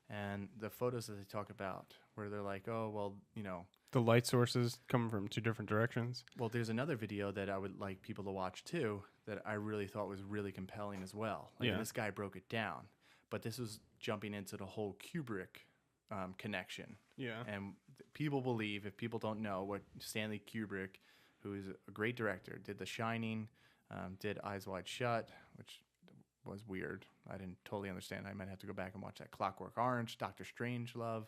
and the photos that they talk about, where they're like, oh well, you know, the light sources coming from two different directions. Well, there's another video that I would like people to watch too that I really thought was really compelling as well. Like this guy broke it down, but this was jumping into the whole Kubrick connection. Yeah. And people believe, if people don't know, what Stanley Kubrick, who is a great director, did The Shining, did Eyes Wide Shut, which was weird. I didn't totally understand. I might have to go back and watch that. Clockwork Orange, Doctor Strangelove,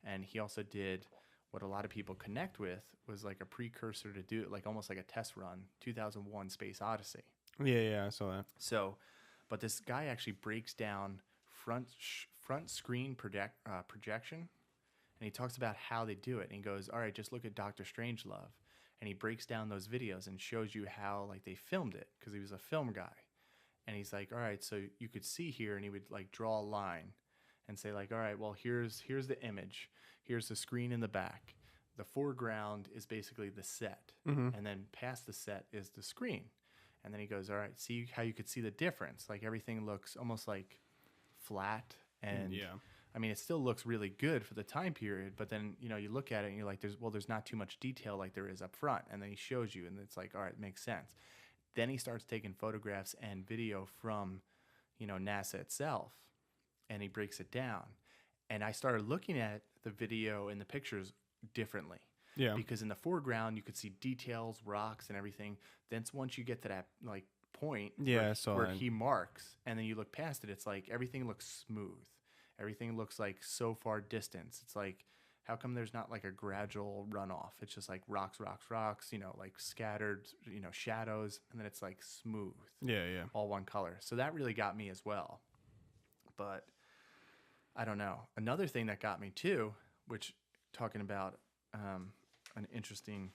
and he also did what a lot of people connect with was like a precursor to do it, like almost like a test run, 2001 Space Odyssey. Yeah, I saw that. So, but this guy actually breaks down front screen projection, and he talks about how they do it. And he goes, all right, just look at Doctor Strangelove. And he breaks down those videos and shows you how like they filmed it, because he was a film guy. And he's like, all right, so you could see here, and he would like draw a line and say like, all right, well, here's the image. Here's the screen in the back. The foreground is basically the set. Mm-hmm. And then past the set is the screen. And then he goes, all right, see how you could see the difference. Like everything looks almost like flat. And I mean, it still looks really good for the time period. But then, you know, you look at it and you're like, there's not too much detail like there is up front. And then he shows you, and it's like, all right, it makes sense. Then he starts taking photographs and video from, you know, NASA itself, and he breaks it down. And I started looking at the video and the pictures differently. Yeah. Because in the foreground, you could see details, rocks, and everything. Then once you get to that like point where he marks, and then you look past it, it's like everything looks smooth. Everything looks like so far distance. It's like, how come there's not like a gradual runoff? It's just like rocks, you know, like scattered, you know, shadows, and then it's like smooth. Yeah. All one color. So that really got me as well. But I don't know. Another thing that got me too, which talking about an interesting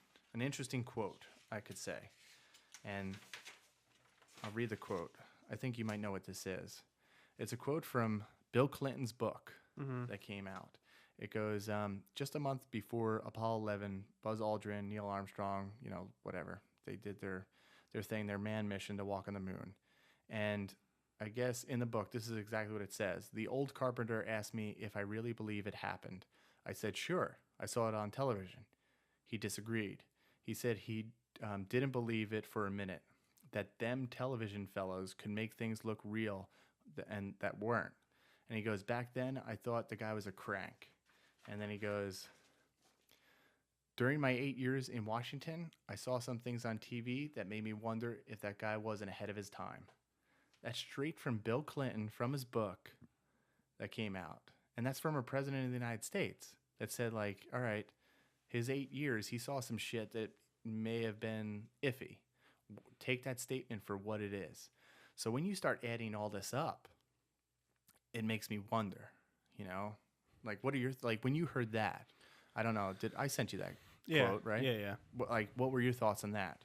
quote, I could say, and I'll read the quote. I think you might know what this is. It's a quote from Bill Clinton's book that came out. It goes, just a month before Apollo 11, Buzz Aldrin, Neil Armstrong, you know, whatever, they did their thing, their manned mission to walk on the moon. And I guess in the book, this is exactly what it says. The old carpenter asked me if I really believe it happened. I said, sure. I saw it on television. He disagreed. He said he didn't believe it for a minute, that them television fellows could make things look real and that weren't. And he goes, back then, I thought the guy was a crank. And then he goes, during my 8 years in Washington, I saw some things on TV that made me wonder if that guy wasn't ahead of his time. That's straight from Bill Clinton, from his book that came out. And that's from a president of the United States that said, like, all right, his 8 years, he saw some shit that may have been iffy. Take that statement for what it is. So when you start adding all this up, it makes me wonder, you know? Like, what are your, like, when you heard that, I don't know, I sent you that quote, right? Yeah. What were your thoughts on that?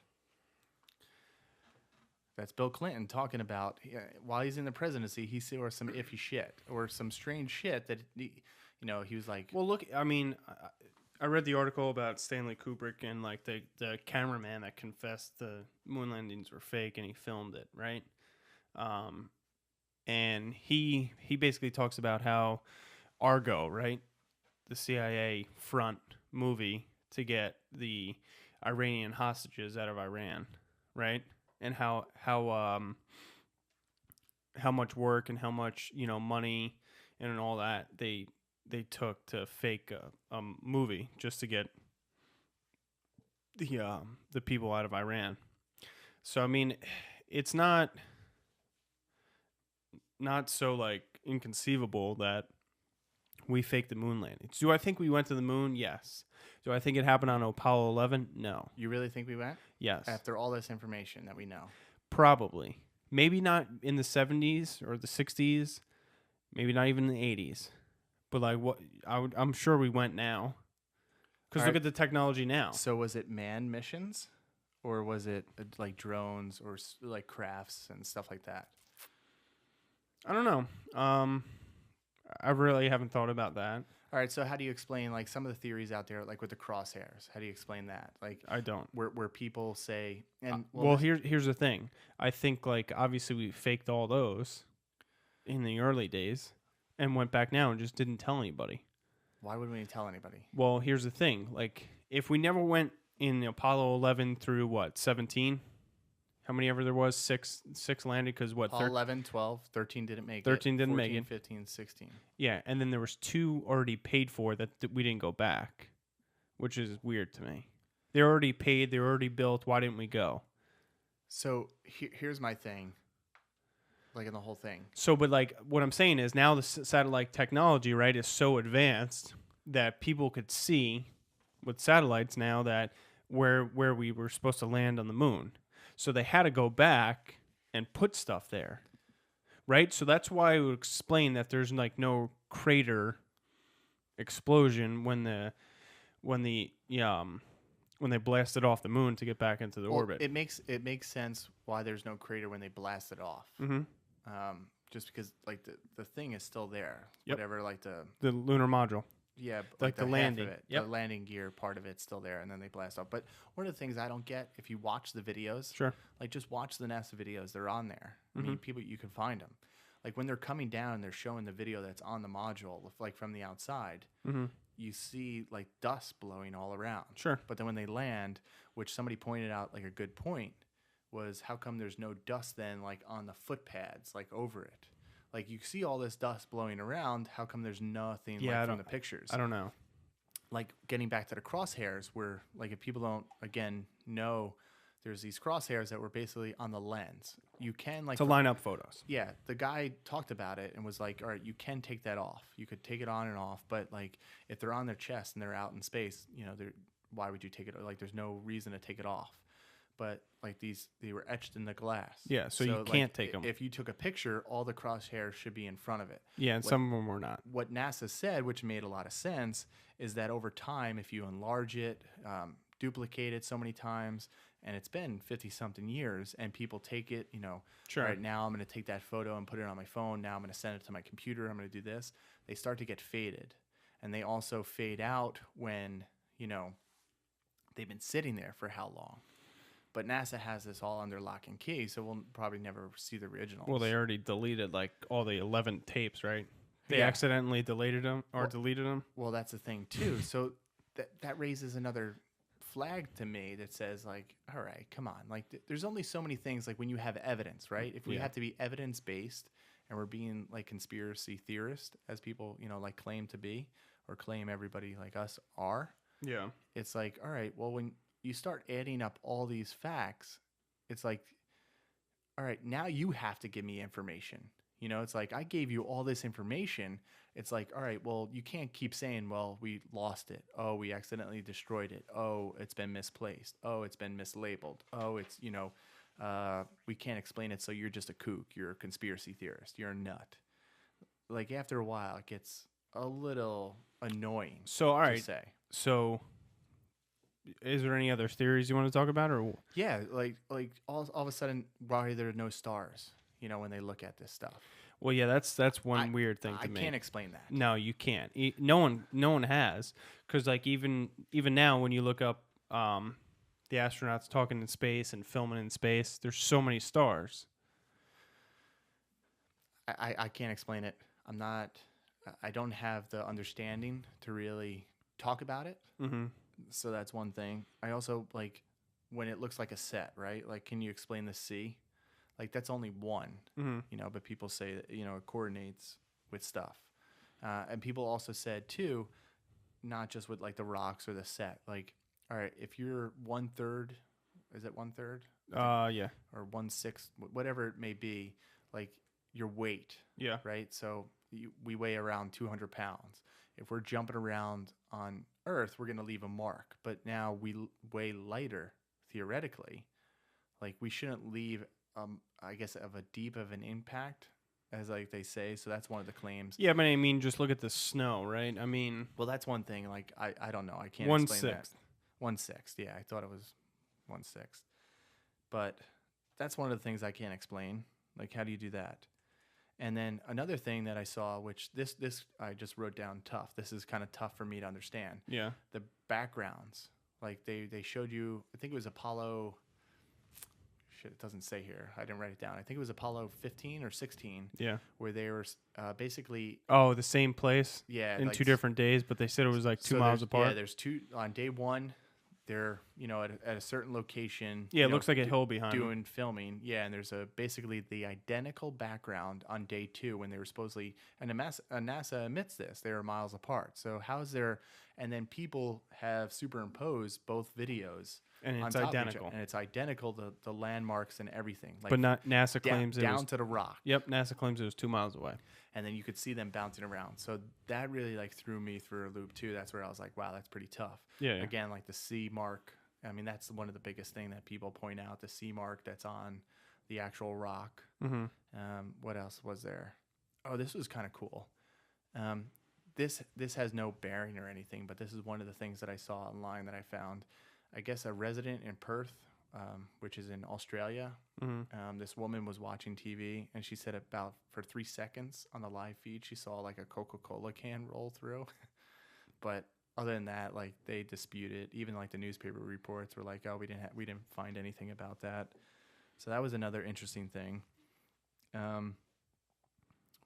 That's Bill Clinton talking about, while he's in the presidency, he saw some iffy shit or some strange shit that, you know, he was like... Well, look, I mean, I read the article about Stanley Kubrick and, like, the cameraman that confessed the moon landings were fake and he filmed it, right? And he basically talks about how Argo, right, the CIA front movie to get the Iranian hostages out of Iran, right? And how much work and how much money and all that they took to fake a movie just to get the people out of Iran. So I mean, it's not so like inconceivable that we faked the moon landings. Do I think we went to the moon? Yes. Do I think it happened on Apollo 11? No. You really think we went? Yes. After all this information that we know. Probably. Maybe not in the 70s or the 60s. Maybe not even in the 80s. But like what I'm sure we went now. Because look at the technology now. So was it manned missions? Or was it like drones or like crafts and stuff like that? I don't know. I really haven't thought about that. All right, so how do you explain like some of the theories out there, like with the crosshairs? How do you explain that? Like I don't. Where people say, and here's the thing. I think like obviously we faked all those in the early days, and went back now and just didn't tell anybody. Why would we tell anybody? Well, here's the thing. Like if we never went in Apollo 11 through 17. How many ever there was? Six landed because what? 11, 12, 13 didn't make 13 it. didn't 14, make it. 15, 16. Yeah, and then there was 2 already paid for that we didn't go back, which is weird to me. They're already paid. They're already built. Why didn't we go? So here's my thing. Like in the whole thing. So, but like what I'm saying is now the satellite technology, right, is so advanced that people could see with satellites now that where we were supposed to land on the moon. So they had to go back and put stuff there, right? So that's why I would explain that there's like no crater explosion when they blasted off the moon to get back into the orbit. It makes sense why there's no crater when they blast it off. Mm-hmm. Just because like the thing is still there. Yep. Whatever, like the lunar module. Yeah, like the landing. The landing gear part of it's still there, and then they blast off. But one of the things I don't get, if you watch the videos, sure, like just watch the NASA videos, they're on there. Mm-hmm. I mean, people, you can find them. Like when they're coming down, they're showing the video that's on the module, like from the outside. Mm-hmm. You see like dust blowing all around. Sure. But then when they land, which somebody pointed out like a good point, was how come there's no dust then like on the footpads, like over it? Like you see all this dust blowing around, how come there's nothing from the pictures? I don't know. Like getting back to the crosshairs where like if people don't again know, there's these crosshairs that were basically on the lens. You can like to line up photos. Yeah, the guy talked about it and was like, all right, you can take that off. You could take it on and off, but like if they're on their chest and they're out in space, why would you take it? Like there's no reason to take it off. But like they were etched in the glass. Yeah, so you can't take them. If you took a picture, all the crosshairs should be in front of it. Yeah, and some of them were not. What NASA said, which made a lot of sense, is that over time, if you enlarge it, duplicate it so many times, and it's been 50-something years, and people take it, sure. All right, now I'm going to take that photo and put it on my phone. Now I'm going to send it to my computer. I'm going to do this. They start to get faded. And they also fade out when, they've been sitting there for how long. But NASA has this all under lock and key, so we'll probably never see the originals. Well, they already deleted like all the 11 tapes, right? They accidentally deleted them. Well, that's the thing too. So that raises another flag to me that says like, all right, come on. Like there's only so many things like when you have evidence, right? If we have to be evidence based and we're being like conspiracy theorists as people, like claim to be or claim everybody like us are. Yeah. It's like, all right, well, when you start adding up all these facts, it's like, all right, now you have to give me information. It's like I gave you all this information. It's like, all right, well, you can't keep saying, well, we lost it. Oh, we accidentally destroyed it. Oh, it's been misplaced. Oh, it's been mislabeled. Oh, it's, we can't explain it. So you're just a kook. You're a conspiracy theorist. You're a nut. Like after a while, it gets a little annoying. So, all right. To say. So is there any other theories you want to talk about, or yeah, like all of a sudden, why are there no stars? When they look at this stuff. Well, yeah, that's one weird thing to me. I can't explain that. No, you can't. No one has, because like even now when you look up the astronauts talking in space and filming in space, there's so many stars. I can't explain it. I don't have the understanding to really talk about it. Mm-hmm. So that's one thing. I also like when it looks like a set, right? Like, can you explain the C? Like, that's only one, Mm-hmm. but people say that, it coordinates with stuff. And people also said, too, not just with like the rocks or the set. Like, all right, if you're 1/3, is it 1/3? Yeah. Or 1/6, whatever it may be, like your weight, Yeah. right? So we weigh around 200 pounds. If we're jumping around on Earth, we're going to leave a mark. But now we weigh lighter, theoretically. Like we shouldn't leave, I guess, of a deep of an impact, as like they say. So that's one of the claims. Yeah, but I mean, just look at the snow, right? I mean, Well, that's one thing. Like I don't know. I can't one explain that. sixth. 1/6. Yeah, I thought it was 1/6. But that's one of the things I can't explain. Like, how do you do that? And then another thing that I saw, which this I just wrote down tough. This is kind of tough for me to understand. Yeah. The backgrounds, like they showed you. I think it was Apollo. Shit, it doesn't say here. I didn't write it down. I think it was Apollo 15 or 16. Yeah. Where they were basically. Oh, the same place. Yeah. In like, 2 different days, but they said it was like 2 miles apart. Yeah, there's two on day one. They're at a certain location. Yeah, it looks like a hill behind doing filming. Yeah, and there's basically the identical background on day 2 when they were supposedly, and NASA admits this, they were miles apart. So how's there? And then people have superimposed both videos, and on it's top of each identical. other, and it's identical, the landmarks and everything. Like, but not NASA claims down it was to the rock. Yep, NASA claims it was 2 miles away. And then you could see them bouncing around. So that really like threw me through a loop too. That's where I was like, wow, that's pretty tough. Yeah. Again, like the C mark. I mean, that's one of the biggest thing that people point out, the C mark that's on the actual rock. Mm-hmm. What else was there? Oh, this was kind of cool. This has no bearing or anything, but this is one of the things that I saw online that I found. I guess a resident in Perth, which is in Australia. Mm-hmm. This woman was watching TV, and she said about for 3 seconds on the live feed, she saw like a Coca-Cola can roll through. But other than that, like they dispute it. Even like the newspaper reports were like, "Oh, we didn't find anything about that." So that was another interesting thing.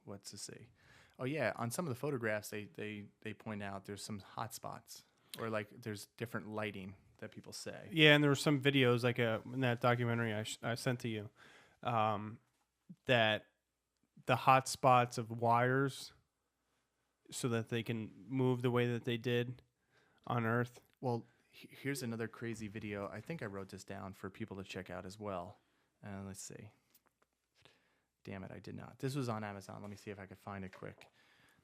What's to say? Oh yeah, on some of the photographs, they point out there's some hot spots, or like there's different lighting that people say. Yeah, and there were some videos like in that documentary I sent to you, that the hot spots of wires, so that they can move the way that they did on Earth. Well, here's another crazy video. I think I wrote this down for people to check out as well. Let's see. Damn it, I did not. This was on Amazon. Let me see if I could find it quick.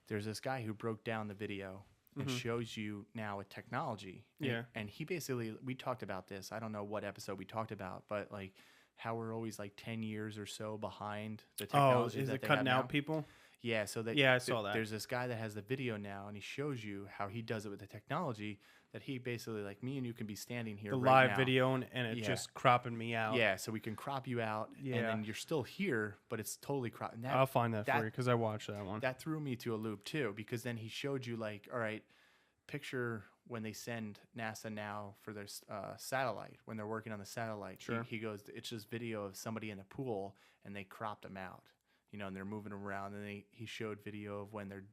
There's this guy who broke down the video and shows you now with technology. Yeah. And he basically, we talked about this. I don't know what episode we talked about, but like how we're always like 10 years or so behind the technology. Oh, is that it they cutting have out now. people? Yeah, so that I saw that. There's this guy that has the video now, and he shows you how he does it with the technology. That he basically, like me and you can be standing here. The right live now. video and it just cropping me out. Yeah, so we can crop you out, and then you're still here, but it's totally cropped. I'll find that for you because I watched that one. That threw me to a loop too, because then he showed you like, all right, picture when they send NASA now for their satellite, when they're working on the satellite. Sure. He goes, it's just video of somebody in the pool, and they cropped them out, and they're moving around, and he showed video of when they're,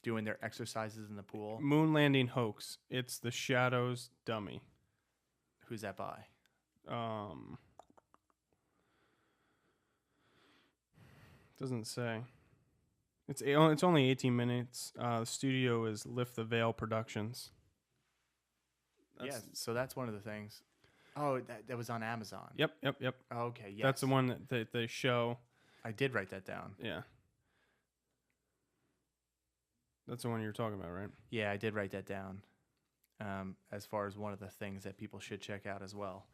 doing their exercises in the pool. Moon landing hoax. It's the Shadows dummy. Who's that by? Doesn't say. It's only 18 minutes. The studio is Lift the Veil Productions. So that's one of the things. Oh, that was on Amazon. Yep. Okay, yes. That's the one that they show. I did write that down. Yeah. That's the one you're talking about, right? Yeah, I did write that down. As far as one of the things that people should check out as well.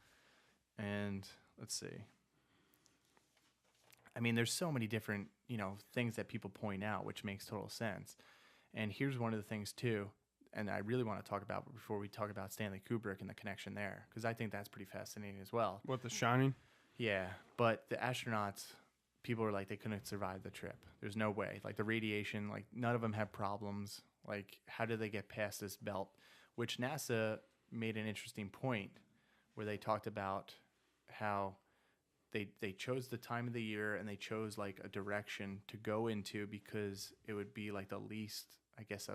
And let's see. I mean, there's so many different, things that people point out, which makes total sense. And here's one of the things too, and I really want to talk about before we talk about Stanley Kubrick and the connection there, because I think that's pretty fascinating as well. What, The Shining? Yeah, but the astronauts, people were like, they couldn't survive the trip. There's no way. Like the radiation, like none of them had problems. Like, how did they get past this belt? Which NASA made an interesting point where they talked about how they chose the time of the year, and they chose like a direction to go into because it would be like the least, I guess,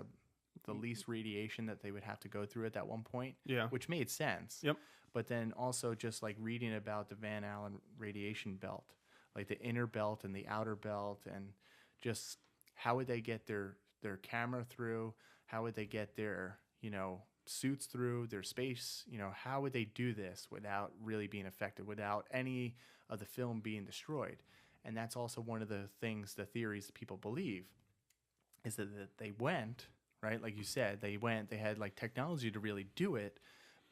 the least radiation that they would have to go through at that one point. Yeah. Which made sense. Yep. But then also just like reading about the Van Allen radiation belt, like the inner belt and the outer belt, and just how would they get their camera through? How would they get their, suits through, their space? How would they do this without really being affected, without any of the film being destroyed? And that's also one of the things, the theories that people believe, is that they went, right? Like you said, they had like technology to really do it,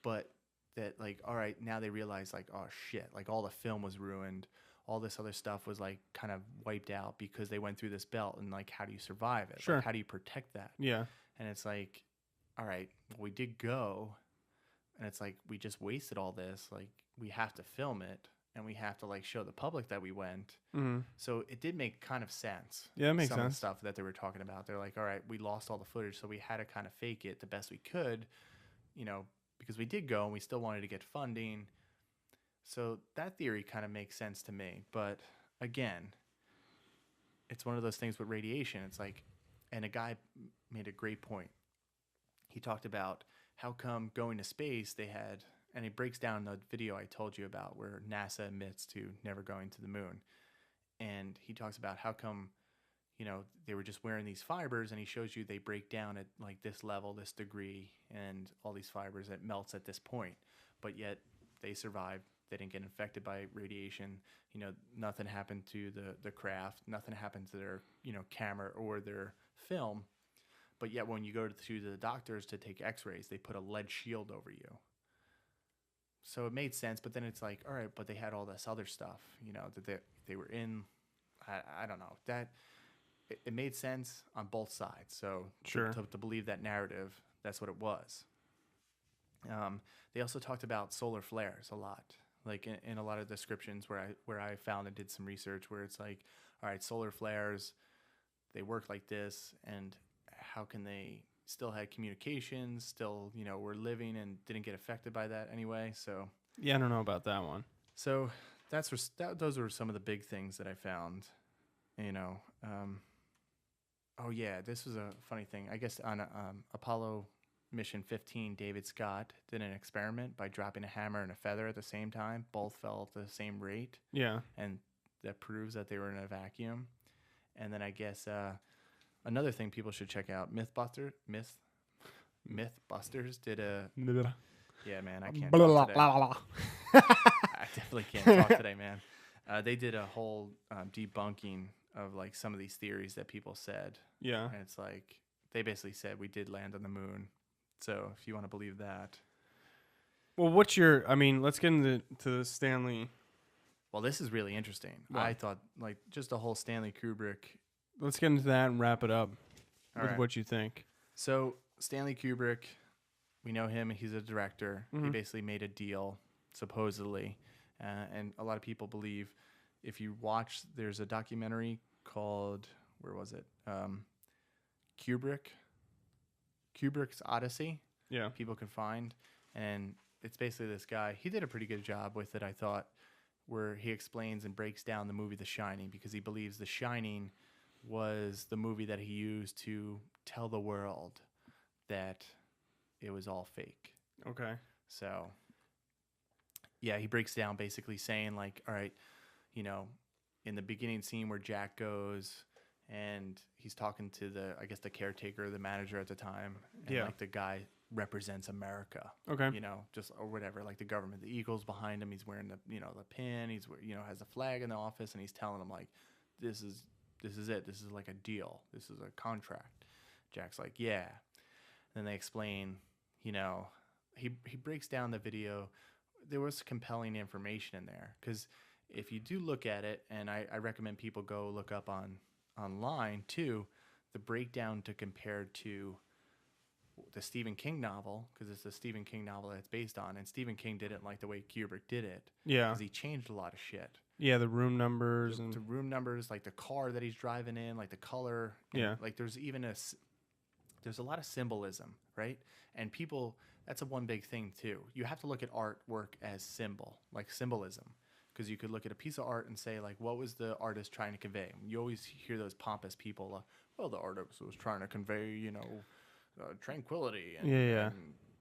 but that like, all right, now they realize like, oh shit, like all the film was ruined. All this other stuff was like kind of wiped out because they went through this belt, and like, how do you survive it? Sure. Like, how do you protect that? Yeah. And it's like, all right, we did go, and it's like, we just wasted all this. Like, we have to film it, and we have to like show the public that we went. Mm-hmm. So it did make kind of sense. Yeah, it makes some sense. Of the stuff that they were talking about. They're like, all right, we lost all the footage, so we had to kind of fake it the best we could, because we did go and we still wanted to get funding. So that theory kind of makes sense to me. But again, it's one of those things with radiation. It's like, and a guy made a great point. He talked about how come going to space they had, and he breaks down the video I told you about where NASA admits to never going to the moon. And he talks about how come, they were just wearing these fibers, and he shows you they break down at like this level, this degree, and all these fibers, it melts at this point. But yet they survived. They didn't get infected by radiation. Nothing happened to the craft. Nothing happened to their, camera or their film. But yet when you go to the doctors to take x-rays, they put a lead shield over you. So it made sense. But then it's like, all right, but they had all this other stuff, that they were in. I don't know. That it made sense on both sides. So Sure. to believe that narrative, that's what it was. They also talked about solar flares a lot. Like in a lot of descriptions where I found and did some research, where it's like, all right, solar flares, they work like this, and how can they still had communications, still, were living and didn't get affected by that anyway. So Yeah, I don't know about that one. So those were some of the big things that I found, oh yeah, this was a funny thing. I guess on Apollo Mission 15, David Scott did an experiment by dropping a hammer and a feather at the same time. Both fell at the same rate. Yeah. And that proves that they were in a vacuum. And then I guess another thing people should check out, Mythbusters did a... Yeah, man, I can't talk today. I definitely can't talk today, man. They did a whole debunking of like some of these theories that people said. Yeah. And it's like, they basically said we did land on the moon. So if you want to believe that. Well, let's get into the Stanley. Well, this is really interesting. What? I thought like just the whole Stanley Kubrick. Let's get into that and wrap it up with right. what you think. So Stanley Kubrick, we know him. He's a director. Mm-hmm. He basically made a deal, supposedly. And a lot of people believe, if you watch, there's a documentary called, where was it? Kubrick's Odyssey. Yeah. People can find. And it's basically this guy. He did a pretty good job with it, I thought, where he explains and breaks down the movie The Shining, because he believes The Shining was the movie that he used to tell the world that it was all fake. Okay. So, yeah, he breaks down basically saying like, all right, in the beginning scene where Jack goes and he's talking to the caretaker, the manager at the time. And like the guy represents America. Okay. Just, or whatever, like the government, the eagle's behind him. He's wearing the pin. He's, has a flag in the office, and he's telling him like, this is it. This is like a deal. This is a contract. Jack's like, yeah. Then they explain, he breaks down the video. There was compelling information in there, because if you do look at it, and I recommend people go look up online too, the breakdown to compare to the Stephen King novel, because it's the Stephen King novel that it's based on, and Stephen King didn't like the way Kubrick did it. Yeah. Because he changed a lot of shit. Yeah, the room numbers. The room numbers, like the car that he's driving in, like the color. Yeah. Like there's a lot of symbolism, right? And people, that's a one big thing too. You have to look at artwork as symbolism. Because you could look at a piece of art and say, like, what was the artist trying to convey? You always hear those pompous people, well, the artist was trying to convey, tranquility and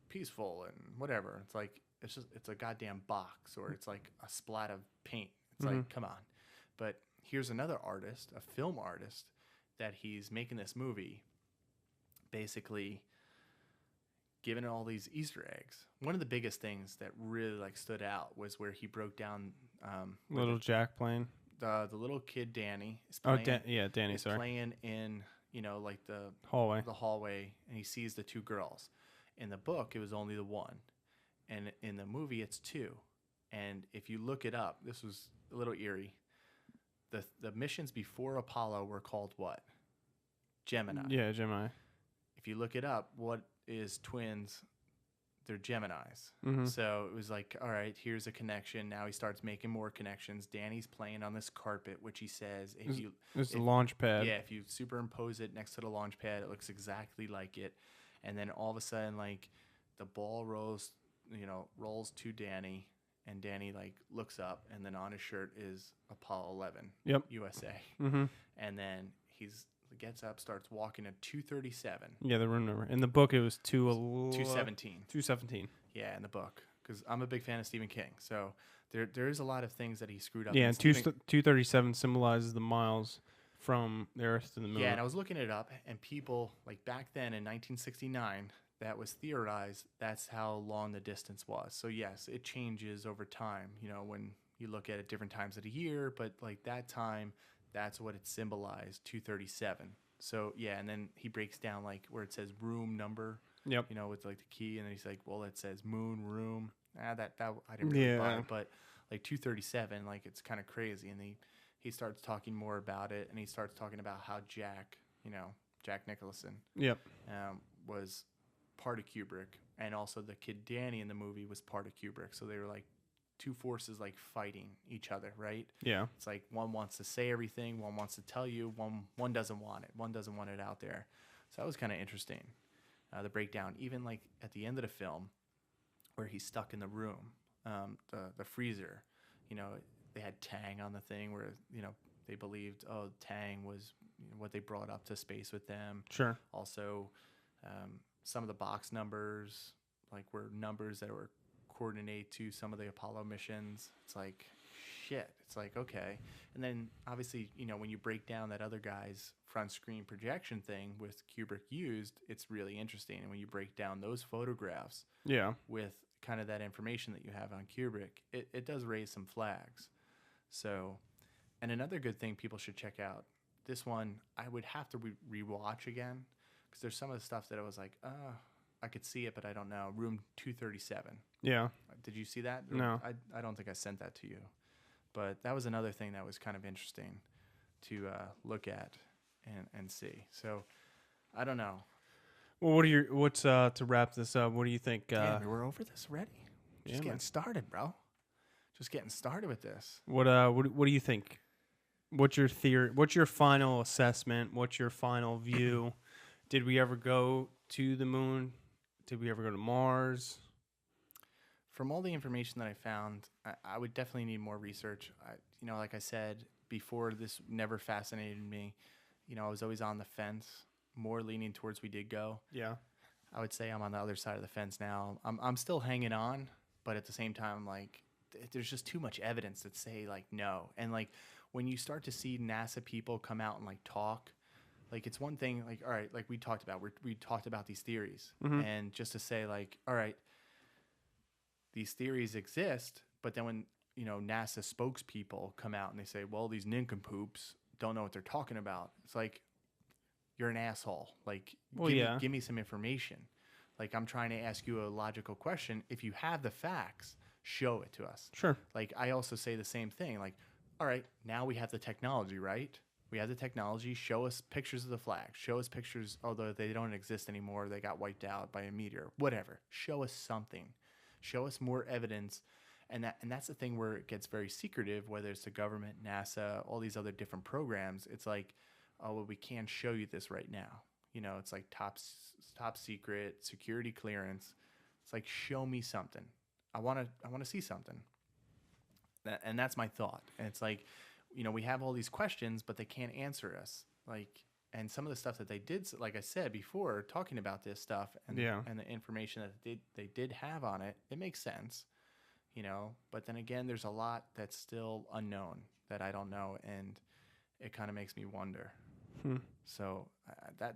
peaceful and whatever. It's like it's a goddamn box, or it's like a splat of paint. It's like, come on. But here's another artist, a film artist, that he's making this movie, basically giving it all these Easter eggs. One of the biggest things that really like stood out was where he broke down little Jack playing. The little kid Danny is playing. Danny. Is playing in like the hallway, and he sees the two girls. In the book, it was only the one, and in the movie, it's two. And if you look it up, this was a little eerie. The missions before Apollo were called what? Gemini. Yeah, Gemini. If you look it up, what is twins? They're Geminis. So it was like, all right, here's a connection. Now he starts making more connections. Danny's playing on this carpet, which he says, it's the launch pad. Yeah, if you superimpose it next to the launch pad, it looks exactly like it. And then all of a sudden, like, the ball rolls to Danny, and Danny like looks up, and then on his shirt is Apollo 11, USA. And then he gets up, starts walking at 2:37. Yeah, the room number. In the book, it was 2:17. 2:17. Yeah, in the book, because I'm a big fan of Stephen King, so there is a lot of things that he screwed up. Yeah, and 2:37 symbolizes the miles from the Earth to the moon. Yeah, and I was looking it up, and people like back then in 1969. That was theorized. That's how long the distance was. So yes, it changes over time. When you look at it different times of the year, but like that time, that's what it symbolized. 2:37. So yeah, and then he breaks down like where it says room number. Yep. With like the key, and then he's like, well, it says moon room. That I didn't really buy it, but like 2:37, like it's kind of crazy. And he starts talking more about it, and he starts talking about how Jack Nicholson. Yep. Was part of Kubrick, and also the kid Danny in the movie was part of Kubrick. So they were like two forces like fighting each other, right? Yeah. It's like one wants to say everything, one wants to tell you, one doesn't want it. One doesn't want it out there. So that was kind of interesting. The breakdown, even like at the end of the film, where he's stuck in the room, the freezer, they had Tang on the thing where they believed Tang was what they brought up to space with them. Sure. Also, some of the box numbers like were numbers that were coordinate to some of the Apollo missions. It's like shit. It's like, okay. And then obviously, when you break down that other guy's front screen projection thing with Kubrick used, it's really interesting. And when you break down those photographs with kind of that information that you have on Kubrick, it does raise some flags. So, and another good thing people should check out, this one I would have to rewatch again, because there's some of the stuff that I was like, I could see it, but I don't know. Room 237. Yeah. Did you see that? No. I don't think I sent that to you. But that was another thing that was kind of interesting to look at and see. So, I don't know. Well, what's to wrap this up? What do you think? Damn, we're over this already. Just getting started, bro. Just getting started with this. What do you think? What's your theory? What's your final assessment? What's your final view? Did we ever go to the moon? Did we ever go to Mars? From all the information that I found, I would definitely need more research. Like I said before, this never fascinated me. I was always on the fence, more leaning towards we did go. Yeah. I would say I'm on the other side of the fence now. I'm still hanging on, but at the same time, like, there's just too much evidence that say, like, no. And, like, when you start to see NASA people come out and, like, talk, like, it's one thing, like, all right, like we talked about, we talked about these theories. And just to say, like, all right, these theories exist, but then when, NASA spokespeople come out and they say, well, these nincompoops don't know what they're talking about. It's like, you're an asshole. Like, give me some information. Like, I'm trying to ask you a logical question. If you have the facts, show it to us. Sure. Like, I also say the same thing. Like, all right, now we have the technology, right? We have the technology. Show us pictures of the flag. Show us pictures, although they don't exist anymore. They got wiped out by a meteor. Whatever. Show us something. Show us more evidence. And that's the thing where it gets very secretive, whether it's the government, NASA, all these other different programs. It's like, oh, well, we can't show you this right now. It's like top secret, security clearance. It's like, show me something. I want to see something. And that's my thought. And it's like, we have all these questions, but they can't answer us. Like, and some of the stuff that they did, like I said before, talking about this stuff and the information that they did have on it, it makes sense, you know. But then again, there's a lot that's still unknown that I don't know, and it kind of makes me wonder. So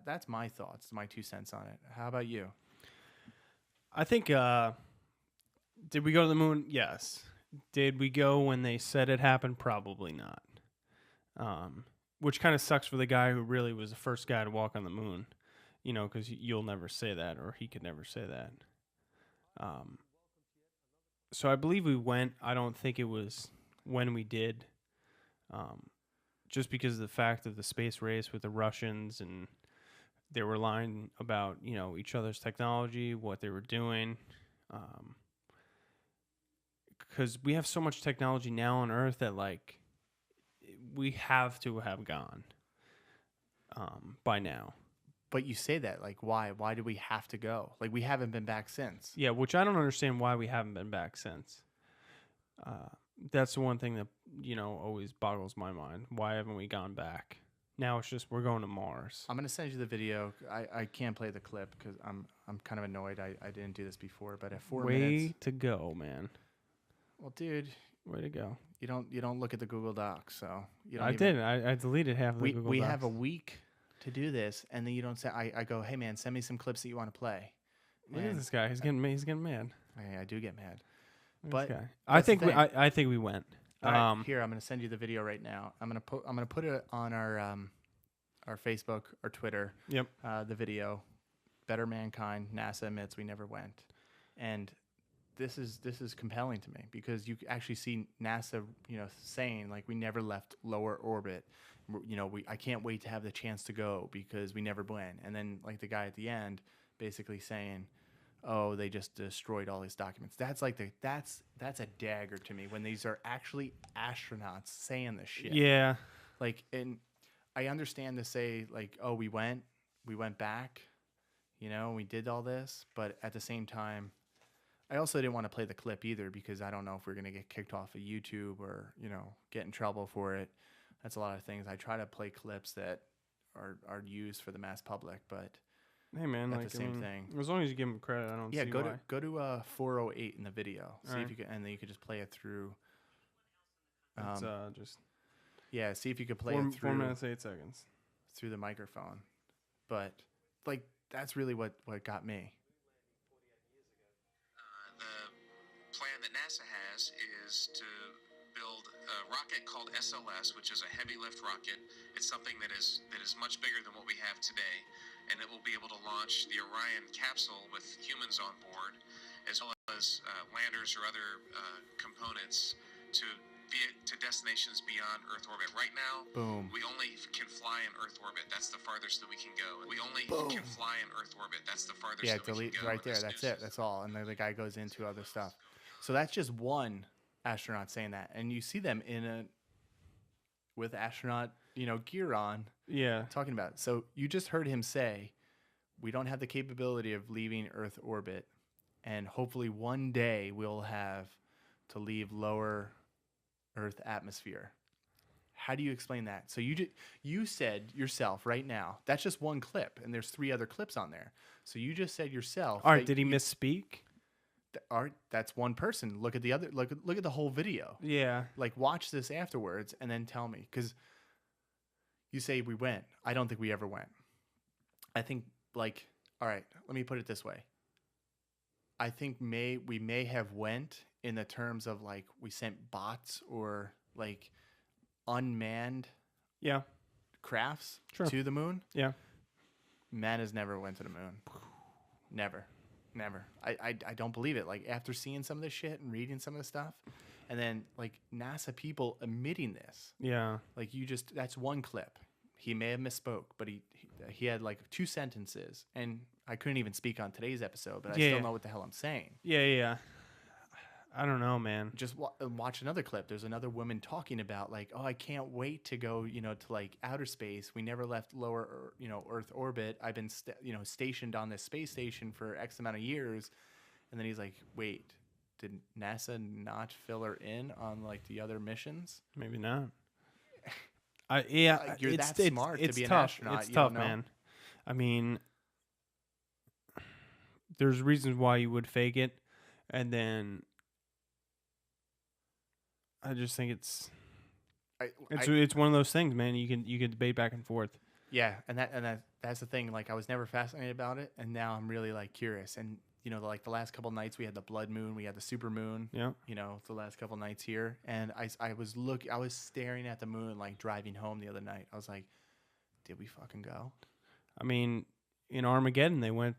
that's my thoughts, my 2 cents on it. How about you? I think, did we go to the moon? Yes. Did we go when they said it happened? Probably not. Which kind of sucks for the guy who really was the first guy to walk on the moon, you know, because you'll never say that, or he could never say that. So I believe we went. I don't think it was when we did, just because of the fact of the space race with the Russians, and they were lying about, you know, each other's technology, what they were doing. Because we have so much technology now on Earth that, like, we have to have gone by now. But you say that, like, why? Why do we have to go? Like, we haven't been back since. Yeah, which I don't understand why we haven't been back since. That's the one thing that, you know, always boggles my mind. Why haven't we gone back? Now it's just we're going to Mars. I'm going to send you the video. I can't play the clip because I'm kind of annoyed. I didn't do this before, but at 4 minutes. Way to go, man. Well, dude. Way to go. You don't look at the Google Docs, so you don't. I didn't. I deleted half of the Google Docs. We have a week to do this, and then you don't say. I go, hey man, send me some clips that you want to play. Look at this guy. He's getting mad. I do get mad. But I think we went. All right, here, I'm going to send you the video right now. I'm going to put it on our Facebook or Twitter. Yep. The video, Better Mankind. NASA admits we never went, and this is compelling to me because you actually see NASA, you know, saying like we never left lower orbit. You know, I can't wait to have the chance to go because we never went. And then like the guy at the end basically saying, oh, they just destroyed all these documents. That's like that's a dagger to me when these are actually astronauts saying this shit. Yeah. Like, and I understand to say like, oh, we went back, you know, we did all this, but at the same time, I also didn't want to play the clip either because I don't know if we're going to get kicked off of YouTube or, you know, get in trouble for it. That's a lot of things. I try to play clips that are used for the mass public, but hey man, that's like the same thing. As long as you give them credit, I don't see why. Go to 408 in the video. See if you can, and then you could just play it through. See if you could play it through 4 minutes 8 seconds through the microphone. But like that's really what got me. The plan that NASA has is to build a rocket called SLS, which is a heavy lift rocket. It's something that is much bigger than what we have today, and it will be able to launch the Orion capsule with humans on board, as well as landers or other components to destinations beyond Earth orbit. Right now, we only can fly in Earth orbit. That's the farthest that we can go. We only can fly in Earth orbit. That's the farthest that we can go. Right there. That's it. That's all. And then the guy goes into other stuff. So that's just one astronaut saying that, and you see them with astronaut, you know, gear on. Yeah. Talking about it. So you just heard him say, we don't have the capability of leaving Earth orbit, and hopefully one day we'll have to leave lower Earth atmosphere. How do you explain that? So you said yourself right now, that's just one clip, and there's 3 other clips on there. So you just said yourself. All right, did he misspeak? Art, that's one person. Look at the other. Look at the whole video. Yeah. Like watch this afterwards and then tell me, because you say we went. I don't think we ever went. I think like, all right. Let me put it this way. I think we may have went in the terms of like we sent bots or like unmanned crafts to the moon. Yeah. Man has never went to the moon. Never. I don't believe it. Like after seeing some of this shit and reading some of the stuff, and then like NASA people admitting this. Yeah. Like that's one clip. He may have misspoke, but he had like 2 sentences, and I couldn't even speak on today's episode, but I still know what the hell I'm saying. Yeah. I don't know, man. Just watch another clip. There's another woman talking about like, oh, I can't wait to go, you know, to like outer space. We never left lower, you know, Earth orbit. I've been, stationed on this space station for X amount of years. And then he's like, wait, did NASA not fill her in on like the other missions? Maybe not. Yeah, You're it's that smart to be an tough. astronaut. It's you tough, don't know? man. I mean, there's reasons why you would fake it, and then I just think it's one of those things, man. You can debate back and forth. Yeah, and that's the thing. Like I was never fascinated about it, and now I'm really like curious. And like the last couple nights we had the blood moon, we had the super moon. Yeah. The last couple nights here, and I was staring at the moon like driving home the other night. I was like, did we fucking go? I mean, in Armageddon they went,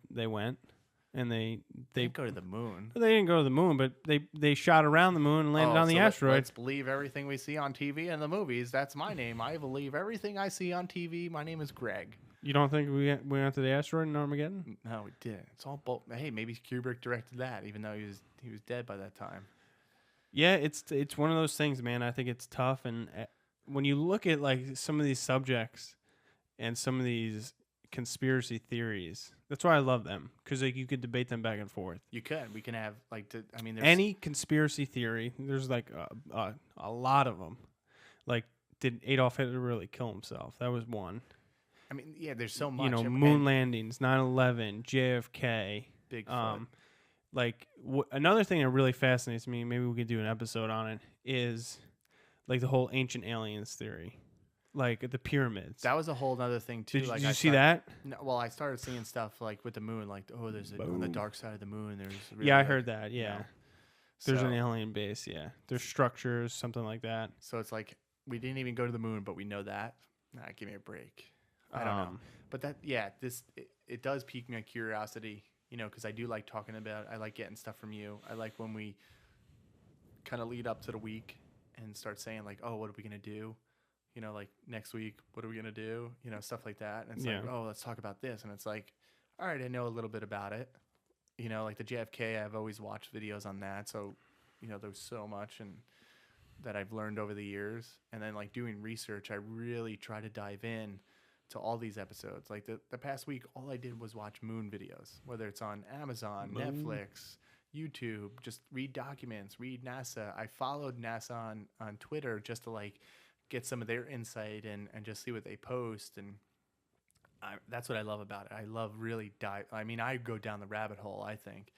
and they didn't go to the moon. They didn't go to the moon, but they shot around the moon and landed on the asteroid. Let's believe everything we see on TV and the movies. That's my name. I believe everything I see on TV. My name is Greg. You don't think we went to the asteroid in Armageddon? No, we didn't. It's all hey, maybe Kubrick directed that, even though he was dead by that time. Yeah, it's one of those things, man. I think it's tough, and when you look at like some of these subjects and some of these conspiracy theories, that's why I love them, because like you could debate them back and forth. You could. We can have like there's any conspiracy theory. There's like a lot of them. Like, did Adolf Hitler really kill himself? That was one. I mean, yeah, there's so much. Moon landings, 9/11, JFK, Bigfoot. Another thing that really fascinates me, maybe we could do an episode on it, is like the whole ancient aliens theory, like the pyramids. That was a whole other thing too. Did you see that? No, well, I started seeing stuff like with the moon, like there's on the dark side of the moon. There's really I heard that. Yeah, there's an So- alien base. Yeah, there's structures, something like that. So it's like we didn't even go to the moon, but we know that. Give me a break. I don't know. But it does pique my curiosity, because I do like talking about it. I like getting stuff from you. I like when we kind of lead up to the week and start saying like, oh, what are we going to do? Like next week, what are we going to do? Stuff like that. And it's like, oh, let's talk about this. And it's like, all right, I know a little bit about it. Like the JFK, I've always watched videos on that. So, there's so much and that I've learned over the years. And then like doing research, I really try to dive in to all these episodes. Like the past week, all I did was watch moon videos, whether it's on Amazon, Netflix, YouTube, just read documents, read NASA. I followed NASA on Twitter just to like get some of their insight and just see what they post. And that's what I love about it. I love really I go down the rabbit hole, I think.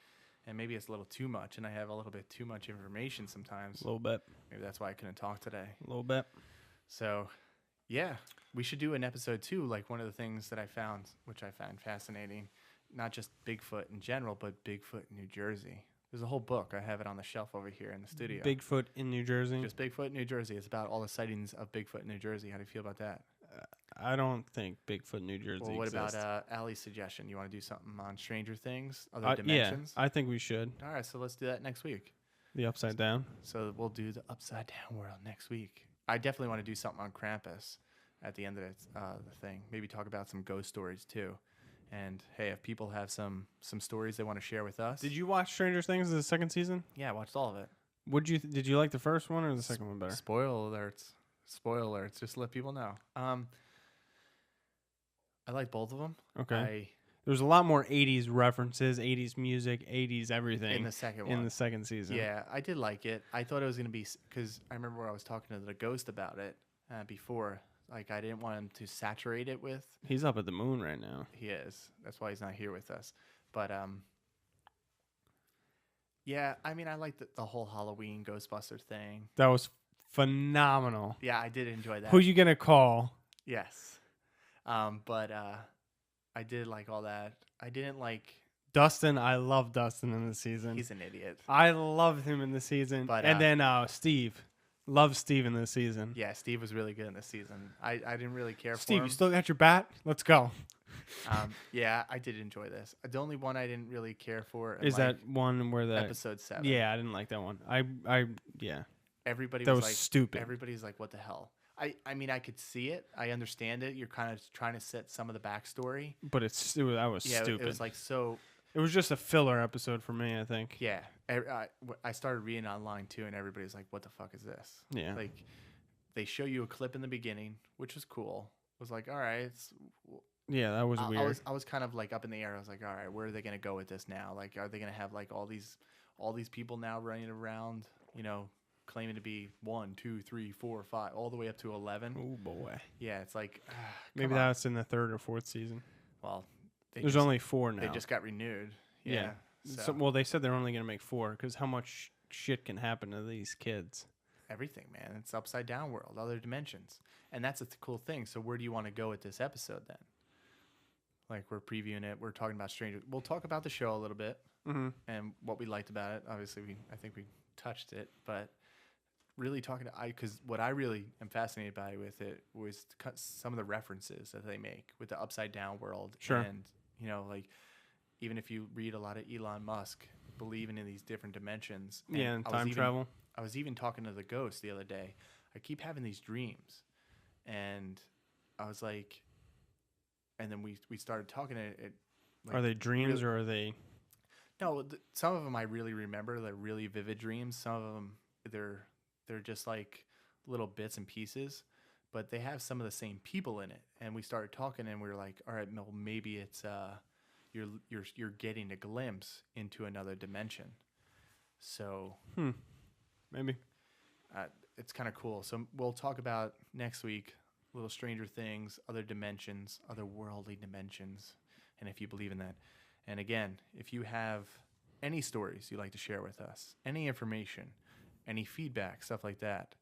And maybe it's a little too much, and I have a little bit too much information sometimes. A little bit. Maybe that's why I couldn't talk today. A little bit. So, yeah, we should do an episode too. Like one of the things that I found, which I found fascinating, not just Bigfoot in general, but Bigfoot in New Jersey. There's a whole book. I have it on the shelf over here in the studio. Bigfoot in New Jersey? Just Bigfoot in New Jersey. It's about all the sightings of Bigfoot in New Jersey. How do you feel about that? I don't think Bigfoot in New Jersey Well, what exists. about Allie's suggestion? You want to do something on Stranger Things, other dimensions? Yeah, I think we should. All right, so let's do that next week. The Upside Down? So we'll do the Upside Down world next week. I definitely want to do something on Krampus at the end of the thing. Maybe talk about some ghost stories too. And hey, if people have some stories they want to share with us. Did you watch Stranger Things the second season? Yeah, I watched all of it. Did you like the first one or the second one better? Spoiler alerts. Just to let people know. I like both of them. Okay. There's a lot more 80s references, 80s music, 80s everything in the second one. In the second season. Yeah, I did like it. I thought it was going to be, because I remember I was talking to the ghost about it before. Like, I didn't want him to saturate it with. He's up at the moon right now. He is. That's why he's not here with us. But, yeah, I mean, I like the whole Halloween Ghostbuster thing. That was phenomenal. Yeah, I did enjoy that. Who you going to call? Yes. But I did like all that. I didn't like Dustin. I love Dustin in the season. He's an idiot. I loved him in the season. But, and then Steve. Love Steve in this season. Yeah, Steve was really good in this season. I didn't really care for Steve, him. you still got your bat? Let's go. Yeah, I did enjoy this. The only one I didn't really care for is that one where the episode 7. Yeah, I didn't like that one. Yeah. Everybody that was like stupid. Stupid. Everybody's like, what the hell? I mean, I could see it. I understand it. You're kind of trying to set some of the backstory. But that was stupid. It was like so. It was just a filler episode for me, I think. Yeah. I started reading online too, and everybody's like, what the fuck is this? Yeah. Like, they show you a clip in the beginning, which was cool. It was like, all right. Yeah, that was weird. I was kind of like up in the air. I was like, all right, where are they going to go with this now? Like, are they going to have like all these people now running around, claiming to be 1, 2, 3, 4, 5, all the way up to 11. Oh boy. Yeah, it's like Maybe that's in the 3rd or 4th season. Well, there's only 4 now. They just got renewed. Yeah. So, well, they said they're only going to make 4 because how much shit can happen to these kids? Everything, man. It's upside down world, other dimensions, and that's a cool thing. So where do you want to go with this episode then? Like we're previewing it. We're talking about Stranger. We'll talk about the show a little bit and what we liked about it. Obviously, I think we touched it, but really talking to because what I really am fascinated by with it was some of the references that they make with the upside down world. Sure. And like even if you read a lot of Elon Musk believing in these different dimensions. And time travel. I was even talking to the ghost the other day. I keep having these dreams, and I was like, and then we started talking. Like, are they dreams or are they? No, some of them I really remember. They're really vivid dreams. Some of them they're just like little bits and pieces, but they have some of the same people in it. And we started talking, and we were like, all right, well, maybe it's you're getting a glimpse into another dimension. So. Maybe. It's kind of cool. So we'll talk about next week, little Stranger Things, other dimensions, other worldly dimensions, and if you believe in that. And again, if you have any stories you'd like to share with us, any information, any feedback, stuff like that,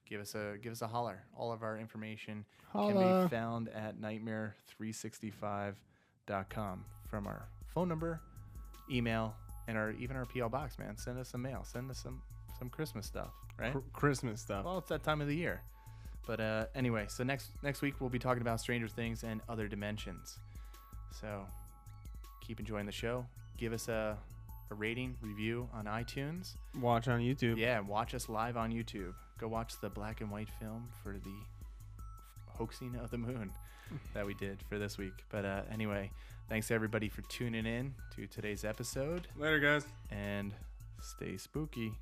give us a holler. All of our information can be found at nightmare365.com from our phone number, email, and even our P.O. box, man. Send us some mail. Send us some Christmas stuff, right? Christmas stuff. Well, it's that time of the year. But anyway, so next week we'll be talking about Stranger Things and other dimensions. So keep enjoying the show. Give us a rating, review on iTunes. Watch on YouTube. Yeah, watch us live on YouTube. Go watch the black and white film for the hoaxing of the moon that we did for this week. But anyway, thanks everybody for tuning in to today's episode. Later, guys. And stay spooky.